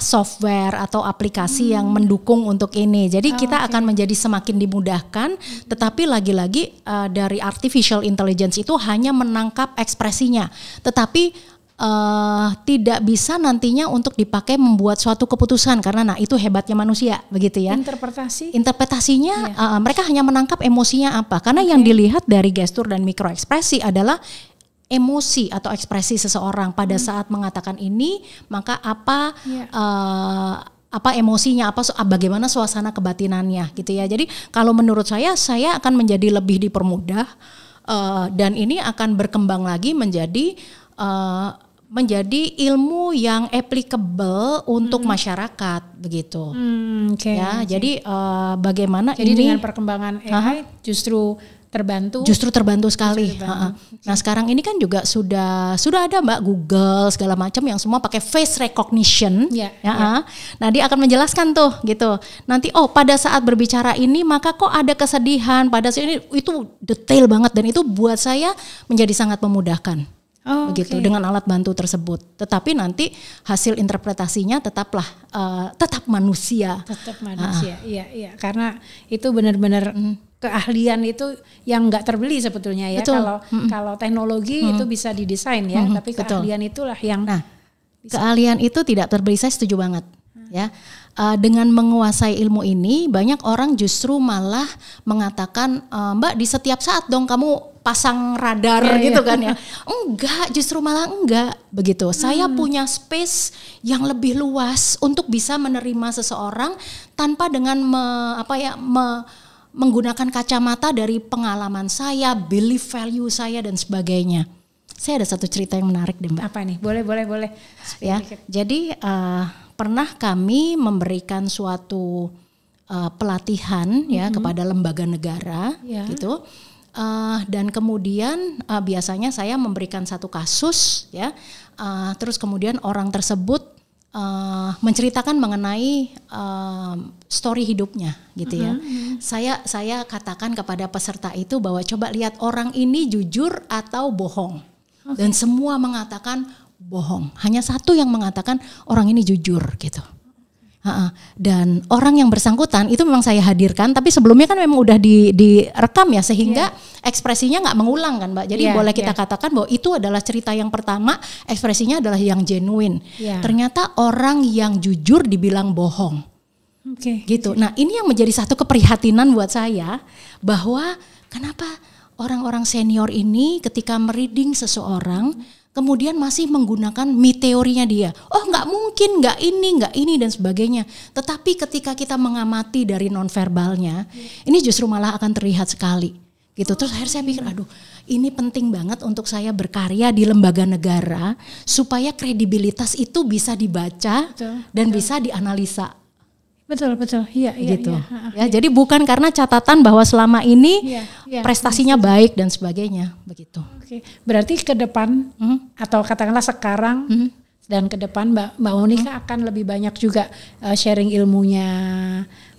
Speaker 1: software atau aplikasi yang mendukung untuk ini. Jadi kita akan menjadi semakin dimudahkan, tetapi lagi-lagi dari artificial intelligence itu hanya menangkap ekspresinya, tetapi tidak bisa nantinya untuk dipakai membuat suatu keputusan, karena itu hebatnya manusia begitu ya. Interpretasinya mereka hanya menangkap emosinya apa, karena yang dilihat dari gestur dan mikroekspresi adalah emosi atau ekspresi seseorang pada saat mengatakan ini, maka apa emosinya, bagaimana suasana kebatinannya gitu ya. Jadi kalau menurut saya akan menjadi lebih dipermudah dan ini akan berkembang lagi menjadi ilmu yang applicable untuk masyarakat begitu. Jadi bagaimana
Speaker 2: jadi
Speaker 1: ini
Speaker 2: dengan perkembangan AI justru terbantu
Speaker 1: sekali. Nah, sekarang ini kan juga sudah ada Mbak Google segala macam yang semua pakai face recognition. Nah, dia akan menjelaskan tuh gitu. Nanti pada saat berbicara ini maka kok ada kesedihan, pada saat ini itu detail banget, dan itu buat saya menjadi sangat memudahkan. Begitu dengan alat bantu tersebut, tetapi nanti hasil interpretasinya tetap manusia.
Speaker 2: Iya, karena itu benar-benar keahlian itu yang nggak terbeli sebetulnya ya. Kalau teknologi itu bisa didesain ya, tapi keahlian itulah yang
Speaker 1: keahlian itu tidak terbeli. Saya setuju banget ya. Dengan menguasai ilmu ini banyak orang justru malah mengatakan, Mbak, di setiap saat dong kamu pasang radar gitu kan ya. Enggak, justru malah enggak begitu. Saya punya space yang lebih luas untuk bisa menerima seseorang tanpa dengan menggunakan kacamata dari pengalaman saya, belief value saya dan sebagainya. Saya ada satu cerita yang menarik deh Mbak.
Speaker 2: Apa nih? Boleh.
Speaker 1: Ya, jadi pernah kami memberikan suatu pelatihan ya kepada lembaga negara gitu. Dan kemudian biasanya saya memberikan satu kasus ya, terus kemudian orang tersebut menceritakan mengenai story hidupnya gitu ya. Saya katakan kepada peserta itu bahwa coba lihat orang ini jujur atau bohong. Dan semua mengatakan bohong. Hanya satu yang mengatakan orang ini jujur gitu. Dan orang yang bersangkutan itu memang saya hadirkan, tapi sebelumnya kan memang udah direkam ya, sehingga ekspresinya nggak mengulang kan Mbak. Jadi boleh kita katakan bahwa itu adalah cerita yang pertama, ekspresinya adalah yang genuine. Ternyata orang yang jujur dibilang bohong. Gitu. Nah ini yang menjadi satu keprihatinan buat saya, bahwa kenapa orang-orang senior ini ketika mereading seseorang kemudian masih menggunakan teorinya dia. Oh nggak mungkin, nggak ini dan sebagainya. Tetapi ketika kita mengamati dari nonverbalnya, ini justru malah akan terlihat sekali. Gitu. Terus akhirnya saya pikir, aduh ini penting banget untuk saya berkarya di lembaga negara supaya kredibilitas itu bisa dibaca dan bisa dianalisa.
Speaker 2: Betul, iya
Speaker 1: gitu. Ya, jadi bukan karena catatan bahwa selama ini prestasinya baik dan sebagainya, begitu.
Speaker 2: Berarti ke depan atau katakanlah sekarang dan ke depan Mbak Monika akan lebih banyak juga sharing ilmunya.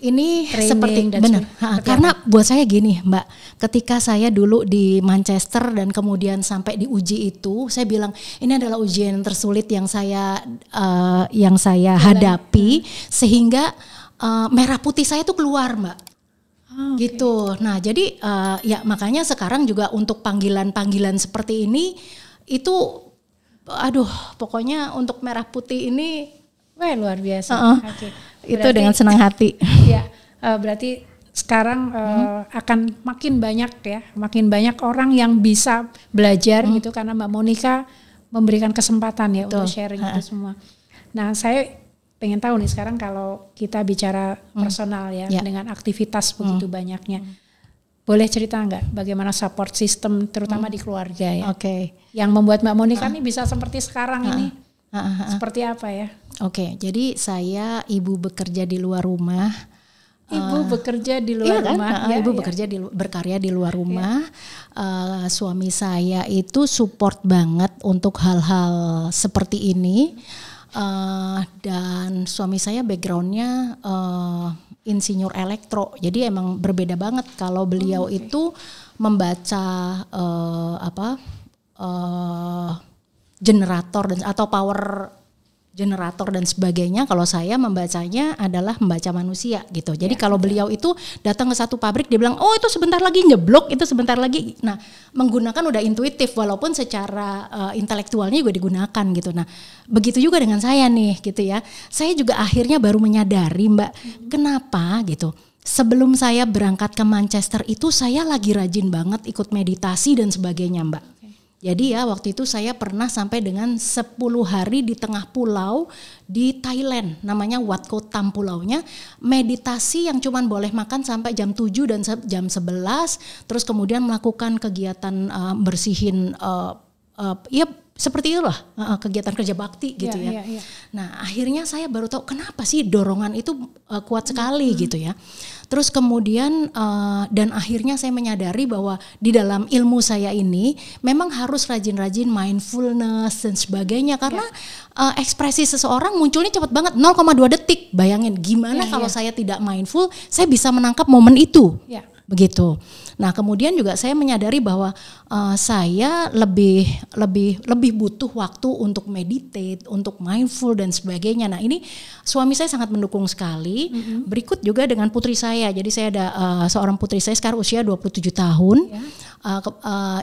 Speaker 1: Ini seperti benar. Karena buat saya gini Mbak, ketika saya dulu di Manchester dan kemudian sampai di uji itu, saya bilang ini adalah ujian tersulit yang saya hadapi, sehingga merah putih saya tuh keluar Mbak. Gitu. Nah jadi ya makanya sekarang juga untuk panggilan-panggilan seperti ini itu aduh pokoknya untuk merah putih ini
Speaker 2: luar biasa.
Speaker 1: Itu dengan senang hati.
Speaker 2: Ya, berarti sekarang akan makin banyak orang yang bisa belajar gitu karena Mbak Monika memberikan kesempatan ya untuk sharing itu semua. Nah saya pengen tahu nih sekarang kalau kita bicara personal ya dengan aktivitas begitu banyaknya, boleh cerita nggak bagaimana support system terutama di keluarga ya? Yang membuat Mbak Monika nih bisa seperti sekarang ini, seperti apa ya?
Speaker 1: Jadi saya ibu bekerja di luar rumah.
Speaker 2: Ibu bekerja di luar rumah.
Speaker 1: Ibu bekerja berkarya di luar rumah. Suami saya itu support banget untuk hal-hal seperti ini. Dan suami saya backgroundnya insinyur elektro, jadi emang berbeda banget kalau beliau itu membaca generator atau power generator dan sebagainya. Kalau saya membacanya adalah membaca manusia gitu. Jadi kalau beliau itu datang ke satu pabrik dia bilang, oh itu sebentar lagi nyeblok, itu sebentar lagi. Nah menggunakan udah intuitif walaupun secara intelektualnya juga digunakan gitu. Nah begitu juga dengan saya nih gitu ya. Saya juga akhirnya baru menyadari Mbak, kenapa gitu. Sebelum saya berangkat ke Manchester itu saya lagi rajin banget ikut meditasi dan sebagainya Mbak. Jadi ya waktu itu saya pernah sampai dengan 10 hari di tengah pulau di Thailand, namanya Wat Kotam pulaunya, meditasi yang cuman boleh makan sampai jam 7 dan jam 11, terus kemudian melakukan kegiatan bersihin ya seperti itulah kegiatan kerja bakti gitu ya. Nah akhirnya saya baru tahu kenapa sih dorongan itu kuat sekali gitu ya. Terus kemudian dan akhirnya saya menyadari bahwa di dalam ilmu saya ini memang harus rajin-rajin mindfulness dan sebagainya karena ekspresi seseorang munculnya cepat banget 0,2 detik. Bayangin gimana kalau saya tidak mindful, saya bisa menangkap momen itu. Begitu. Nah kemudian juga saya menyadari bahwa saya lebih butuh waktu untuk meditate, untuk mindful dan sebagainya. Nah ini suami saya sangat mendukung sekali. Berikut juga dengan putri saya. Jadi saya ada seorang putri saya sekarang usia 27 tahun.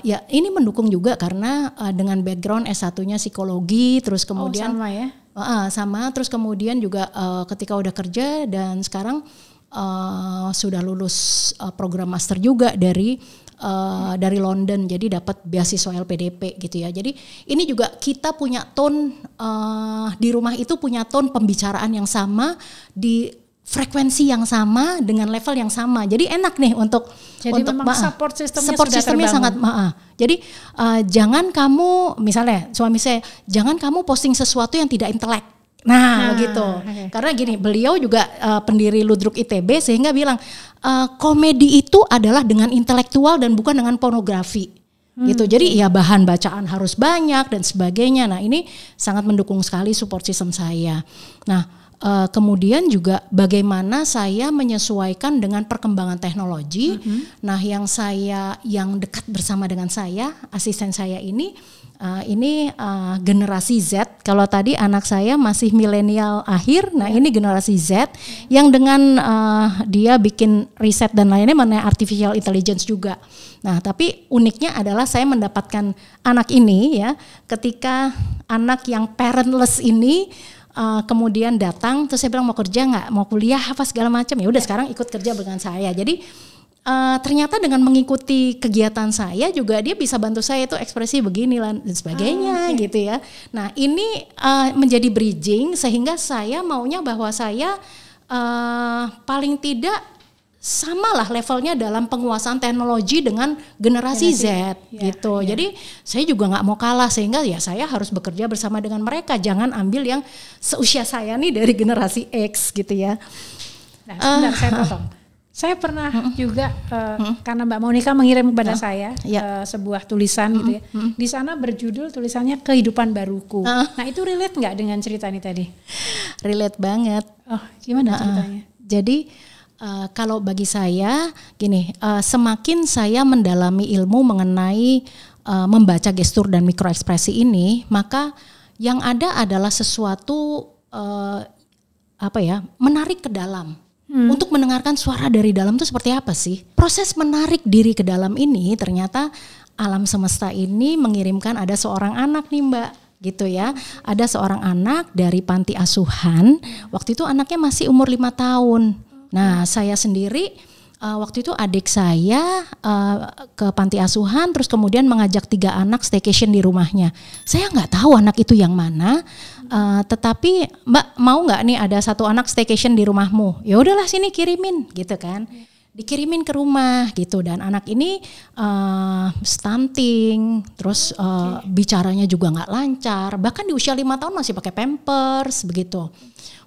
Speaker 1: Ya ini mendukung juga karena dengan background S1-nya psikologi, terus kemudian
Speaker 2: sama ya.
Speaker 1: Sama terus kemudian juga ketika udah kerja dan sekarang sudah lulus program master juga dari dari London, jadi dapat beasiswa LPDP gitu ya. Jadi ini juga kita punya tone di rumah itu punya tone pembicaraan yang sama di frekuensi yang sama dengan level yang sama. Jadi enak nih untuk
Speaker 2: memang support systemnya
Speaker 1: sangat Jadi jangan kamu misalnya suami saya, jangan kamu posting sesuatu yang tidak intelek. Nah begitu. Okay. Karena gini, beliau juga pendiri Ludruk ITB sehingga bilang komedi itu adalah dengan intelektual dan bukan dengan pornografi. Gitu. Jadi ya bahan bacaan harus banyak dan sebagainya. Nah ini sangat mendukung sekali support system saya. Nah kemudian juga bagaimana saya menyesuaikan dengan perkembangan teknologi. Nah yang dekat bersama dengan saya, asisten saya ini generasi Z. Kalau tadi anak saya masih milenial akhir, nah ini generasi Z yang dengan dia bikin riset dan lainnya mengenai artificial intelligence juga. Nah tapi uniknya adalah saya mendapatkan anak ini ya, ketika anak yang parentless ini kemudian datang, terus saya bilang mau kerja nggak, mau kuliah apa segala macam, ya udah sekarang ikut kerja dengan saya. Jadi ternyata dengan mengikuti kegiatan saya juga dia bisa bantu saya itu ekspresi begini dan sebagainya gitu ya. Nah ini menjadi bridging sehingga saya maunya bahwa saya paling tidak samalah levelnya dalam penguasaan teknologi dengan generasi Z gitu. Jadi saya juga nggak mau kalah sehingga ya saya harus bekerja bersama dengan mereka. Jangan ambil yang seusia saya nih dari generasi X gitu ya.
Speaker 2: Nah sebentar saya potong. Saya pernah juga karena Mbak Monica mengirim kepada saya sebuah tulisan gitu ya. Di sana berjudul tulisannya Kehidupan Baruku. Nah itu relate nggak dengan cerita ini tadi?
Speaker 1: Relate banget.
Speaker 2: Oh gimana ceritanya?
Speaker 1: Jadi kalau bagi saya gini, semakin saya mendalami ilmu mengenai membaca gestur dan mikroekspresi ini, maka yang ada adalah sesuatu menarik ke dalam. Untuk mendengarkan suara dari dalam itu seperti apa sih? Proses menarik diri ke dalam ini ternyata alam semesta ini mengirimkan ada seorang anak nih Mbak gitu ya. Ada seorang anak dari panti asuhan, waktu itu anaknya masih umur 5 tahun. Nah saya sendiri waktu itu adik saya ke panti asuhan terus kemudian mengajak 3 anak staycation di rumahnya. Saya nggak tahu anak itu yang mana, tetapi Mbak mau nggak nih ada 1 anak staycation di rumahmu? Ya udahlah sini kirimin gitu kan. Dikirimin ke rumah gitu dan anak ini stunting, terus bicaranya juga nggak lancar, bahkan di usia 5 tahun masih pakai pampers begitu.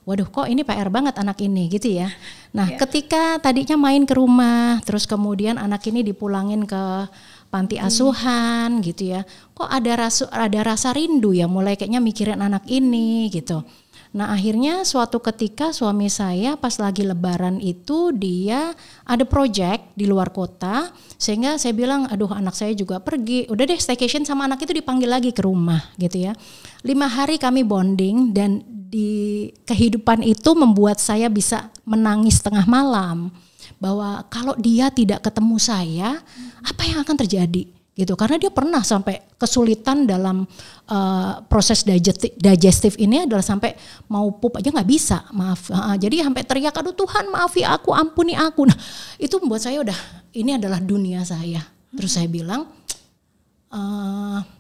Speaker 1: Waduh kok ini PR banget anak ini gitu ya. Nah ketika tadinya main ke rumah, terus kemudian anak ini dipulangin ke panti asuhan gitu ya. Kok ada rasa rindu ya, mulai kayaknya mikirin anak ini gitu. Nah akhirnya suatu ketika suami saya pas lagi lebaran itu dia ada project di luar kota, sehingga saya bilang aduh anak saya juga pergi, udah deh staycation sama anak itu dipanggil lagi ke rumah gitu ya. 5 hari kami bonding dan di kehidupan itu membuat saya bisa menangis tengah malam bahwa kalau dia tidak ketemu saya apa yang akan terjadi gitu, karena dia pernah sampai kesulitan dalam proses digestif ini adalah sampai mau pup aja nggak bisa, maaf, jadi sampai teriak aduh Tuhan maafi aku, ampuni aku. Nah itu membuat saya udah ini adalah dunia saya. Terus saya bilang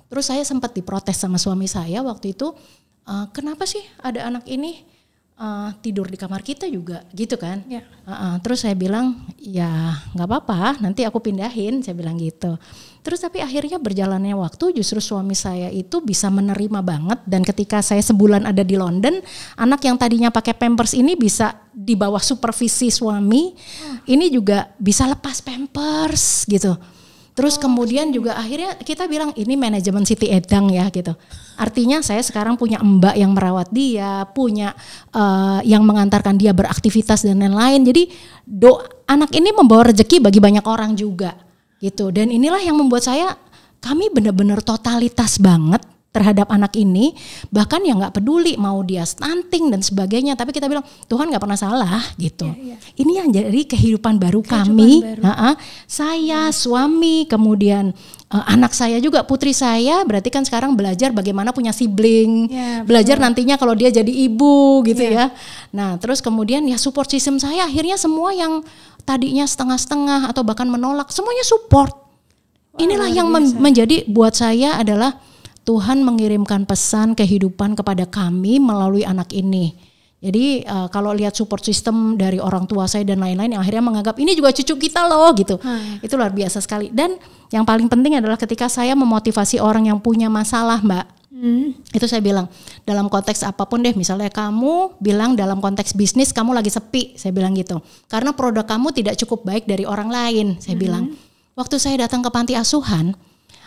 Speaker 1: terus saya sempat diprotes sama suami saya waktu itu, kenapa sih ada anak ini tidur di kamar kita juga gitu kan. Terus saya bilang ya nggak apa-apa nanti aku pindahin, saya bilang gitu. Terus tapi akhirnya berjalannya waktu justru suami saya itu bisa menerima banget, dan ketika saya sebulan ada di London, anak yang tadinya pakai pampers ini bisa di bawah supervisi suami, ini juga bisa lepas pampers gitu. Terus kemudian juga akhirnya kita bilang ini manajemen Siti Edang ya gitu. Artinya saya sekarang punya mbak yang merawat dia, punya yang mengantarkan dia beraktivitas dan lain-lain. Jadi anak ini membawa rezeki bagi banyak orang juga gitu. Dan inilah yang membuat kami benar-benar totalitas banget terhadap anak ini, bahkan ya nggak peduli mau dia stunting dan sebagainya, tapi kita bilang Tuhan nggak pernah salah gitu. Ini yang jadi kehidupan baru kami. Saya, suami, kemudian anak saya juga, putri saya, berarti kan sekarang belajar bagaimana punya sibling, belajar nantinya kalau dia jadi ibu gitu ya. Nah terus kemudian ya support system saya akhirnya semua yang tadinya setengah-setengah atau bahkan menolak semuanya support. Inilah yang menjadi buat saya adalah Tuhan mengirimkan pesan kehidupan kepada kami melalui anak ini. Jadi kalau lihat support system dari orang tua saya dan lain-lain yang akhirnya menganggap ini juga cucu kita loh gitu. Itu luar biasa sekali. Dan yang paling penting adalah ketika saya memotivasi orang yang punya masalah, Mbak. Itu saya bilang dalam konteks apapun deh, misalnya kamu bilang dalam konteks bisnis kamu lagi sepi, saya bilang gitu. Karena produk kamu tidak cukup baik dari orang lain, saya bilang. Waktu saya datang ke panti asuhan,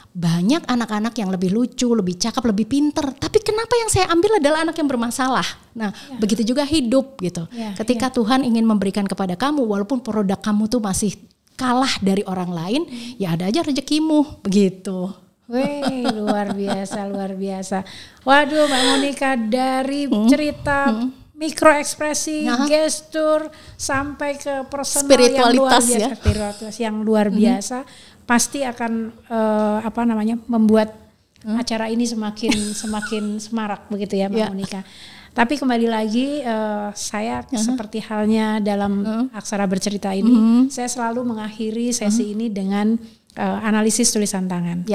Speaker 1: banyak anak-anak yang lebih lucu, lebih cakep, lebih pinter. Tapi kenapa yang saya ambil adalah anak yang bermasalah? Nah, begitu juga hidup gitu. Ketika Tuhan ingin memberikan kepada kamu, walaupun produk kamu tuh masih kalah dari orang lain, ya ada aja rezekimu, begitu.
Speaker 2: Wih, luar biasa, luar biasa. Waduh, Mbak Monica, dari cerita mikroekspresi, gestur, sampai ke personal
Speaker 1: spiritualitas
Speaker 2: yang luar biasa, spiritualitas yang luar biasa. Pasti akan membuat acara ini semakin semarak begitu ya, Mbak Monica. Tapi kembali lagi saya seperti halnya dalam Aksara Bercerita ini, saya selalu mengakhiri sesi ini dengan analisis tulisan tangan.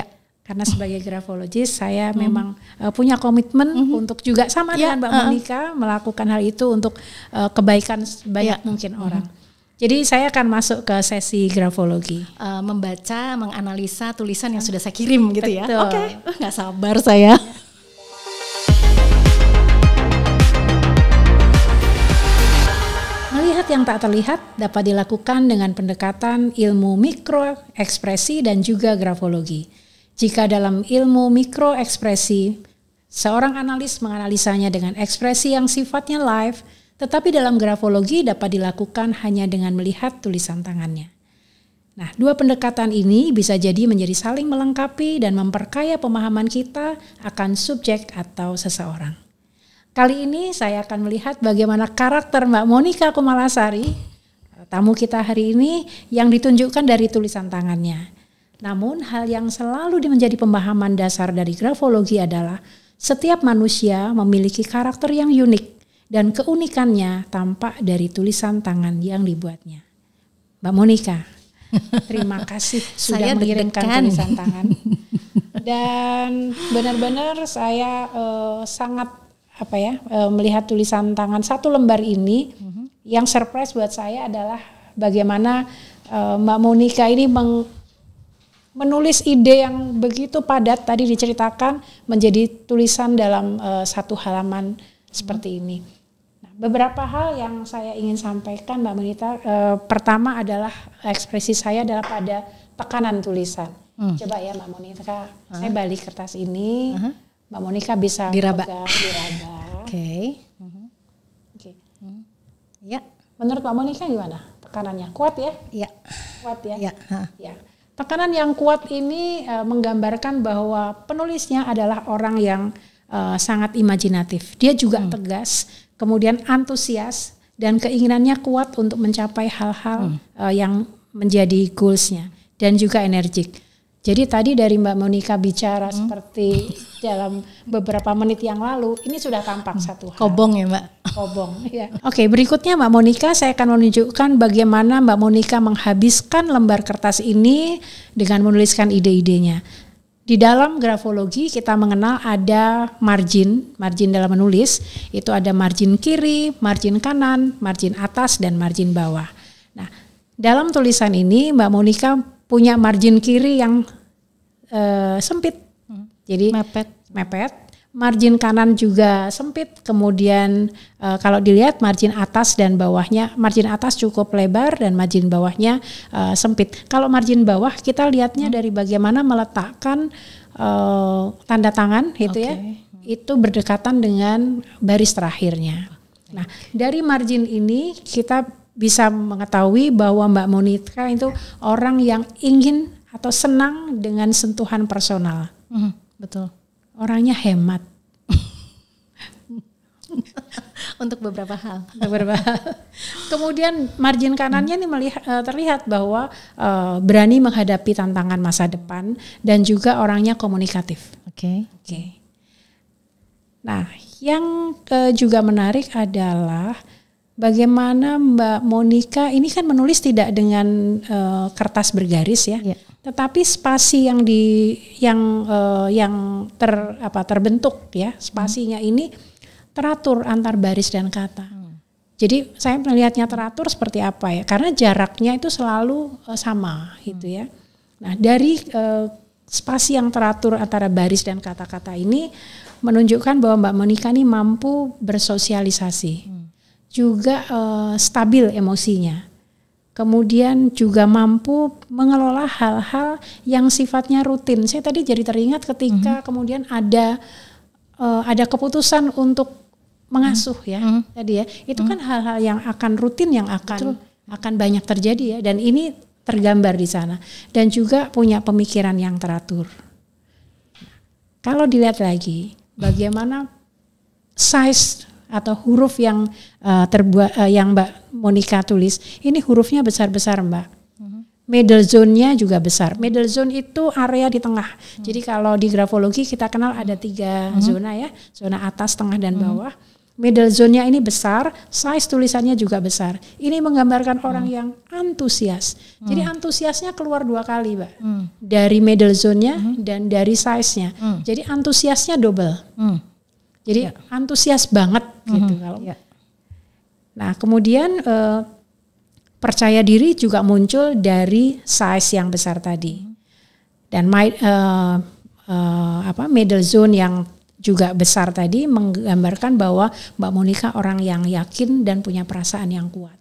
Speaker 2: Karena sebagai grafologis saya memang punya komitmen untuk juga sama dengan Mbak Monica melakukan hal itu untuk kebaikan sebanyak mungkin orang. Jadi saya akan masuk ke sesi grafologi.
Speaker 1: Membaca, menganalisa tulisan yang sudah saya kirim gitu ya.
Speaker 2: Betul.
Speaker 1: Oke, nggak sabar saya.
Speaker 2: Melihat yang tak terlihat dapat dilakukan dengan pendekatan ilmu mikroekspresi dan juga grafologi. Jika dalam ilmu mikroekspresi, seorang analis menganalisanya dengan ekspresi yang sifatnya live, tetapi dalam grafologi dapat dilakukan hanya dengan melihat tulisan tangannya. Nah, dua pendekatan ini bisa jadi menjadi saling melengkapi dan memperkaya pemahaman kita akan subjek atau seseorang. Kali ini saya akan melihat bagaimana karakter Mbak Monica Kumalasari, tamu kita hari ini, yang ditunjukkan dari tulisan tangannya. Namun hal yang selalu menjadi pemahaman dasar dari grafologi adalah setiap manusia memiliki karakter yang unik. Dan keunikannya tampak dari tulisan tangan yang dibuatnya. Mbak Monica, terima kasih sudah mengirimkan tulisan tangan. Dan benar-benar saya sangat melihat tulisan tangan satu lembar ini. Yang surprise buat saya adalah bagaimana Mbak Monica ini menulis ide yang begitu padat tadi diceritakan menjadi tulisan dalam satu halaman seperti ini. Beberapa hal yang saya ingin sampaikan Mbak Monica, pertama adalah ekspresi saya adalah pada tekanan tulisan. Coba ya Mbak Monica, saya balik kertas ini, Mbak Monica bisa
Speaker 1: diraba.
Speaker 2: Oke. Ya, menurut Mbak Monica gimana tekanannya? Kuat ya?
Speaker 1: Iya.
Speaker 2: Kuat ya?
Speaker 1: Ya.
Speaker 2: Tekanan yang kuat ini menggambarkan bahwa penulisnya adalah orang yang sangat imajinatif. Dia juga tegas, kemudian antusias dan keinginannya kuat untuk mencapai hal-hal yang menjadi goals-nya dan juga energik. Jadi tadi dari Mbak Monica bicara seperti dalam beberapa menit yang lalu, ini sudah tampak satu hal.
Speaker 1: Kobong ya Mbak?
Speaker 2: Kobong, ya. Oke, berikutnya Mbak Monica, saya akan menunjukkan bagaimana Mbak Monica menghabiskan lembar kertas ini dengan menuliskan ide-idenya. Di dalam grafologi kita mengenal ada margin dalam menulis, itu ada margin kiri, margin kanan, margin atas, dan margin bawah. Nah, dalam tulisan ini Mbak Monica punya margin kiri yang sempit, jadi mepet. Margin kanan juga sempit, kemudian kalau dilihat margin atas dan bawahnya, margin atas cukup lebar dan margin bawahnya sempit. Kalau margin bawah kita lihatnya dari bagaimana meletakkan tanda tangan gitu ya, itu berdekatan dengan baris terakhirnya. Nah, dari margin ini kita bisa mengetahui bahwa Mbak Monica itu orang yang ingin atau senang dengan sentuhan personal.
Speaker 1: Betul.
Speaker 2: Orangnya hemat.
Speaker 1: Untuk beberapa hal.
Speaker 2: Kemudian margin kanannya nih terlihat bahwa berani menghadapi tantangan masa depan dan juga orangnya komunikatif. Oke. Nah, yang juga menarik adalah bagaimana Mbak Monica ini kan menulis tidak dengan kertas bergaris ya, tetapi spasi yang terbentuk ya, spasinya ini teratur antar baris dan kata. Jadi saya melihatnya teratur seperti apa ya? Karena jaraknya itu selalu sama gitu ya. Nah dari spasi yang teratur antara baris dan kata-kata ini menunjukkan bahwa Mbak Monica ini mampu bersosialisasi, juga stabil emosinya. Kemudian juga mampu mengelola hal-hal yang sifatnya rutin. Saya tadi jadi teringat ketika kemudian ada keputusan untuk mengasuh ya tadi ya, itu kan hal-hal yang akan rutin, yang akan banyak terjadi ya, dan ini tergambar di sana, dan juga punya pemikiran yang teratur. Kalau dilihat lagi bagaimana size atau huruf yang yang Mbak Monica tulis, ini hurufnya besar-besar Mbak. Middle zone-nya juga besar. Middle zone itu area di tengah. Jadi kalau di grafologi kita kenal ada 3 zona ya, zona atas, tengah, dan bawah. Middle zone-nya ini besar, size tulisannya juga besar. Ini menggambarkan orang yang antusias. Jadi antusiasnya keluar 2 kali, Mbak. Dari middle zone-nya dan dari size-nya. Jadi antusiasnya double. Jadi antusias banget gitu kalau. Nah, kemudian percaya diri juga muncul dari size yang besar tadi. Dan middle zone yang juga besar tadi menggambarkan bahwa Mbak Monica orang yang yakin dan punya perasaan yang kuat.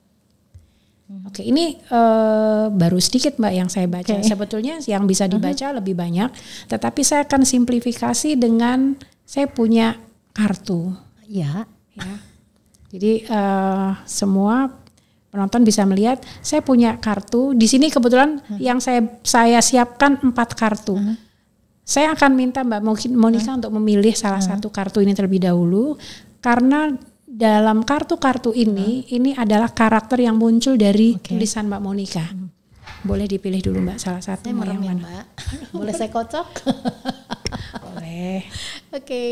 Speaker 2: Oke, ini baru sedikit Mbak yang saya baca. Sebetulnya yang bisa dibaca lebih banyak, tetapi saya akan simplifikasi dengan saya punya kartu. Ya. Jadi semua penonton bisa melihat saya punya kartu. Di sini kebetulan yang saya siapkan 4 kartu. Saya akan minta Mbak Monica untuk memilih salah satu kartu ini terlebih dahulu, karena dalam kartu-kartu ini adalah karakter yang muncul dari tulisan Mbak Monica. Boleh dipilih dulu Mbak salah satu.
Speaker 1: Saya merem ya Mbak. Boleh saya kocok?
Speaker 2: Boleh.
Speaker 1: Oke.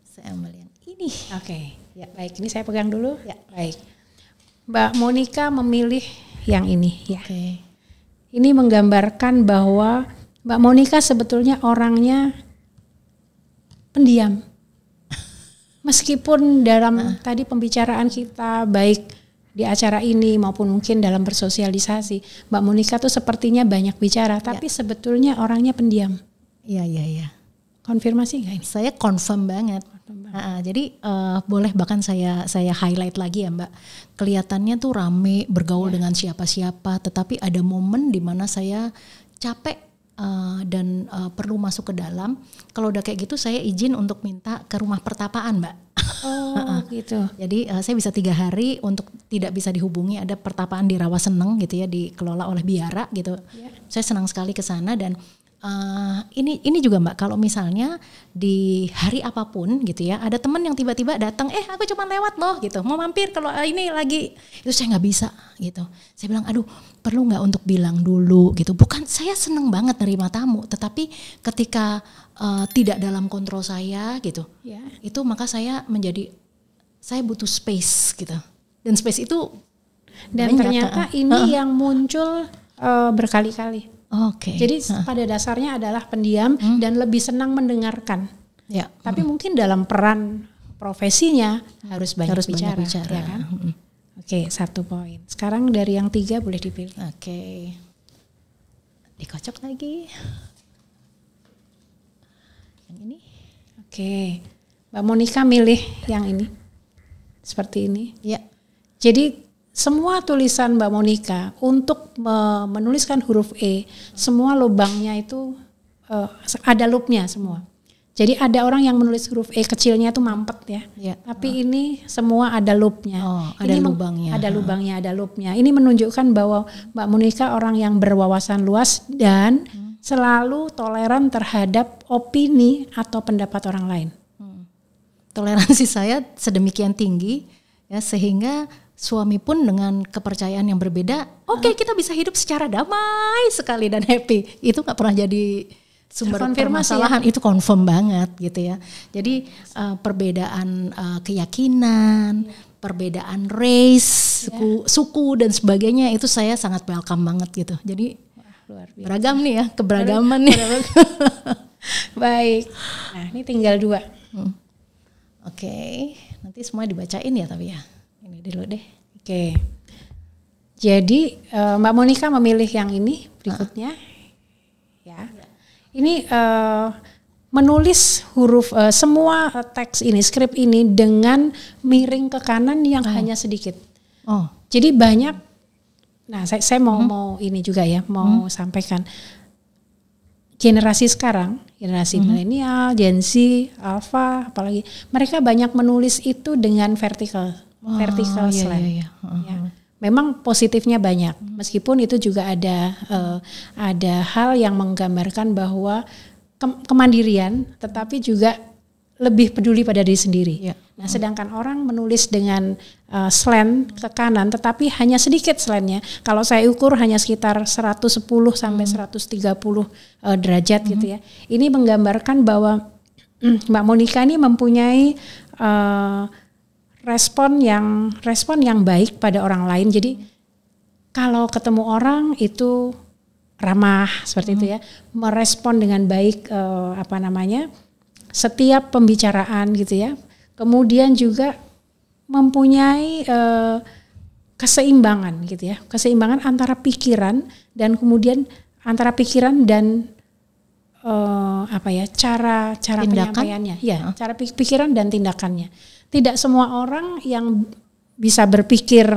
Speaker 1: Saya ambil yang ini.
Speaker 2: Oke. Ya, baik, ini saya pegang dulu. Ya, baik. Mbak Monica memilih yang ini ya. Ini menggambarkan bahwa Mbak Monica sebetulnya orangnya pendiam. Meskipun dalam tadi pembicaraan kita baik di acara ini maupun mungkin dalam bersosialisasi, Mbak Monica tuh sepertinya banyak bicara, tapi sebetulnya orangnya pendiam.
Speaker 1: Iya.
Speaker 2: Konfirmasi nggak ini?
Speaker 1: Saya confirm banget. Jadi boleh bahkan saya highlight lagi ya Mbak. Kelihatannya tuh rame, bergaul dengan siapa-siapa, tetapi ada momen di mana saya capek dan perlu masuk ke dalam. Kalau udah kayak gitu saya izin untuk minta ke rumah pertapaan Mbak.
Speaker 2: Gitu.
Speaker 1: Jadi saya bisa 3 hari untuk tidak bisa dihubungi. Ada pertapaan di Rawaseneng gitu ya, dikelola oleh Biara gitu. Saya senang sekali ke sana. Dan ini juga Mbak, kalau misalnya di hari apapun gitu ya, ada teman yang tiba-tiba datang, aku cuma lewat loh gitu, mau mampir kalau ini lagi, itu saya nggak bisa gitu. Saya bilang, aduh perlu nggak untuk bilang dulu gitu. Bukan saya seneng banget nerima tamu, tetapi ketika tidak dalam kontrol saya gitu, itu maka saya butuh space gitu. Dan space itu
Speaker 2: dan ternyata ini yang muncul berkali-kali. Jadi pada dasarnya adalah pendiam dan lebih senang mendengarkan. Tapi mungkin dalam peran profesinya harus banyak bicara. Ya kan? Oke, 1 poin. Sekarang dari yang 3 boleh dipilih.
Speaker 1: Oke. Dikocok lagi. Yang ini.
Speaker 2: Oke. Mbak Monica milih yang ini. Seperti ini.
Speaker 1: Ya.
Speaker 2: Jadi semua tulisan Mbak Monica untuk menuliskan huruf E, semua lubangnya itu ada loopnya semua. Jadi ada orang yang menulis huruf E kecilnya itu mampet ya. Tapi ini semua ada loopnya.
Speaker 1: Ada lubangnya.
Speaker 2: Ada lubangnya, ada loopnya. Ini menunjukkan bahwa Mbak Monica orang yang berwawasan luas dan selalu toleran terhadap opini atau pendapat orang lain.
Speaker 1: Toleransi saya sedemikian tinggi ya, sehingga suami pun dengan kepercayaan yang berbeda, kita bisa hidup secara damai sekali dan happy. Itu nggak pernah jadi sumber
Speaker 2: Terkonfirmasi
Speaker 1: permasalahan itu confirm banget gitu ya. Jadi perbedaan keyakinan, perbedaan race, suku dan sebagainya itu saya sangat welcome banget gitu. Jadi
Speaker 2: luar biasa.
Speaker 1: beragam nih ya, keberagaman nih.
Speaker 2: Baik. Nah, ini tinggal 2.
Speaker 1: Oke, nanti semua dibacain ya tapi ya. Ini dulu deh.
Speaker 2: Oke. Jadi Mbak Monica memilih yang ini berikutnya. Ya. Ini menulis huruf semua teks ini, skrip ini dengan miring ke kanan yang hanya sedikit.
Speaker 1: Oh.
Speaker 2: Jadi banyak. Nah, saya mau ini juga ya, mau sampaikan. Generasi sekarang, generasi milenial, Gen Z, Alpha, apalagi mereka banyak menulis itu dengan vertical slant.
Speaker 1: Iya.
Speaker 2: Ya. Memang positifnya banyak, meskipun itu juga ada hal yang menggambarkan bahwa kemandirian, tetapi juga lebih peduli pada diri sendiri.
Speaker 1: Ya.
Speaker 2: Nah, sedangkan orang menulis dengan slant ke kanan, tetapi hanya sedikit slantnya. Kalau saya ukur hanya sekitar 110 sampai 130 derajat gitu ya. Ini menggambarkan bahwa Mbak Monica ini mempunyai respon yang baik pada orang lain. Jadi kalau ketemu orang itu ramah seperti itu ya, merespon dengan baik setiap pembicaraan gitu ya. Kemudian juga mempunyai keseimbangan gitu ya, keseimbangan antara pikiran dan kemudian antara pikiran dan cara penyampaiannya, ya, cara pikiran dan tindakannya. Tidak semua orang yang bisa berpikir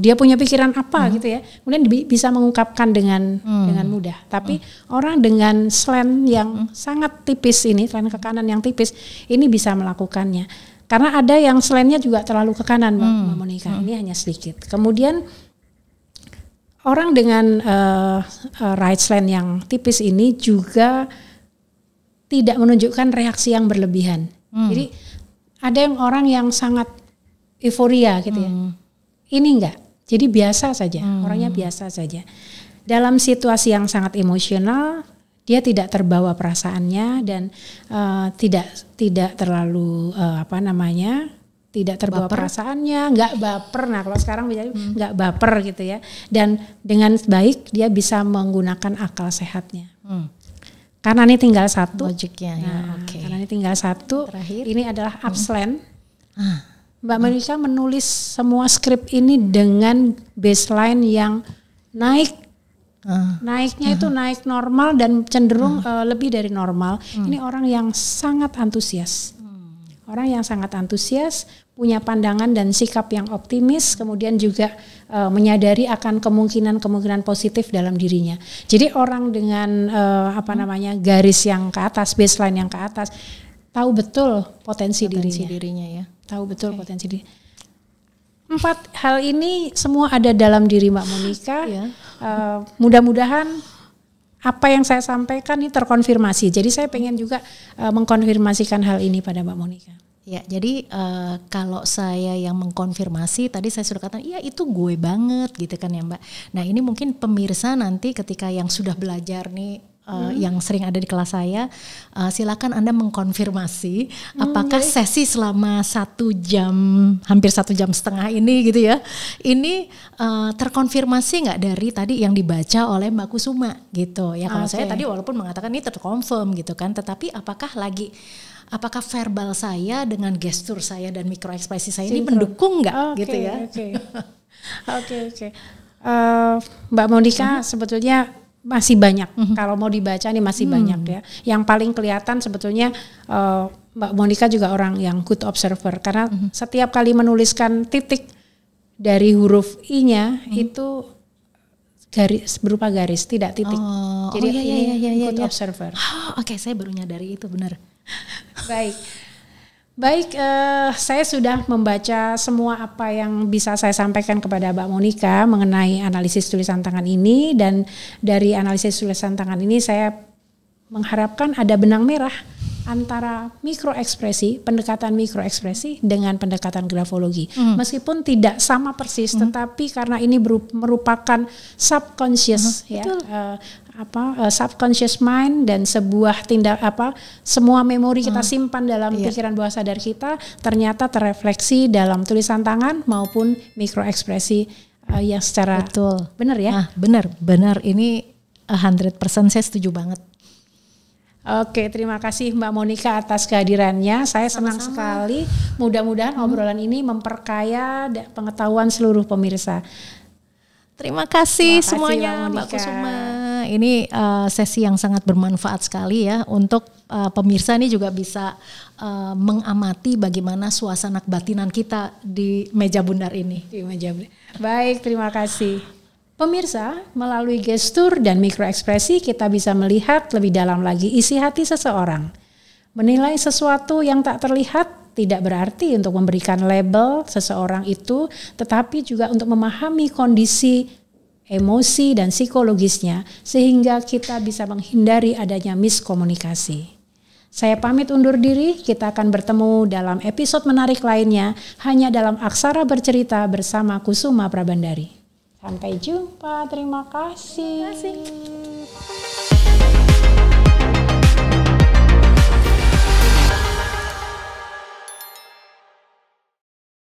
Speaker 2: dia punya pikiran apa gitu ya, kemudian bisa mengungkapkan dengan mudah. Tapi orang dengan slant yang sangat tipis ini, slant ke kanan yang tipis, ini bisa melakukannya. Karena ada yang slantnya juga terlalu ke kanan, Mbak Monica. Ini hanya sedikit. Kemudian orang dengan right slant yang tipis ini juga tidak menunjukkan reaksi yang berlebihan. Jadi ada yang orang yang sangat euforia gitu ya. Ini enggak. Jadi biasa saja, orangnya biasa saja. Dalam situasi yang sangat emosional, dia tidak terbawa perasaannya dan tidak terlalu tidak terbawa perasaannya, enggak baper. Nah, kalau sekarang bicara enggak baper gitu ya. Dan dengan baik dia bisa menggunakan akal sehatnya. Karena ini tinggal 1
Speaker 1: logiknya.
Speaker 2: Karena ini tinggal 1.
Speaker 1: Terakhir.
Speaker 2: Ini adalah upslant. Mbak Monica menulis semua skrip ini dengan baseline yang naiknya itu naik normal dan cenderung lebih dari normal. Ini orang yang sangat antusias. Orang yang sangat antusias, punya pandangan dan sikap yang optimis, kemudian juga menyadari akan kemungkinan positif dalam dirinya. Jadi orang dengan garis yang ke atas, baseline yang ke atas, tahu betul potensi dirinya ya. Tahu betul potensi diri. 4 hal ini semua ada dalam diri Mbak Monica. Mudah-mudahan apa yang saya sampaikan ini terkonfirmasi. Jadi saya pengen juga mengkonfirmasikan hal ini pada Mbak Monica.
Speaker 1: Ya, jadi kalau saya yang mengkonfirmasi tadi saya sudah katakan, iya itu gue banget gitu kan ya Mbak. Nah ini mungkin pemirsa nanti ketika yang sudah belajar nih, yang sering ada di kelas saya, silakan Anda mengkonfirmasi apakah sesi selama 1 jam, hampir 1 jam setengah ini gitu ya, ini terkonfirmasi nggak dari tadi yang dibaca oleh Mbak Kusuma gitu ya. Kalau saya tadi walaupun mengatakan ini terkonfirm gitu kan, tetapi apakah verbal saya dengan gestur saya dan mikroekspresi saya ini mendukung nggak gitu ya?
Speaker 2: Oke. Mbak Monica sebetulnya masih banyak. Kalau mau dibaca nih masih banyak ya. Yang paling kelihatan sebetulnya Mbak Monica juga orang yang good observer karena setiap kali menuliskan titik dari huruf I-nya itu berupa garis, tidak titik. Jadi ini good observer.
Speaker 1: Oke, saya baru nyadari itu benar.
Speaker 2: Baik, saya sudah membaca semua apa yang bisa saya sampaikan kepada Mbak Monica mengenai analisis tulisan tangan ini, dan dari analisis tulisan tangan ini saya mengharapkan ada benang merah antara mikroekspresi, pendekatan mikroekspresi dengan pendekatan grafologi. Meskipun tidak sama persis, tetapi karena ini merupakan subconscious subconscious mind dan sebuah semua memori kita simpan dalam pikiran bawah sadar kita ternyata terefleksi dalam tulisan tangan maupun mikroekspresi yang secara benar ya.
Speaker 1: Benar ini 100% saya setuju banget.
Speaker 2: Oke, terima kasih Mbak Monica atas kehadirannya. Saya senang sekali. Mudah-mudahan obrolan ini memperkaya pengetahuan seluruh pemirsa.
Speaker 1: Terima kasih semuanya Mbak Kusuma. Ini sesi yang sangat bermanfaat sekali ya untuk pemirsa ini juga bisa mengamati bagaimana suasana kebatinan kita di meja bundar ini.
Speaker 2: Baik, terima kasih. Pemirsa, melalui gestur dan mikroekspresi kita bisa melihat lebih dalam lagi isi hati seseorang. Menilai sesuatu yang tak terlihat tidak berarti untuk memberikan label seseorang itu, tetapi juga untuk memahami kondisi, emosi, dan psikologisnya sehingga kita bisa menghindari adanya miskomunikasi. Saya pamit undur diri, kita akan bertemu dalam episode menarik lainnya hanya dalam Aksara Bercerita bersama Kusuma Prabandari. Sampai jumpa, terima kasih.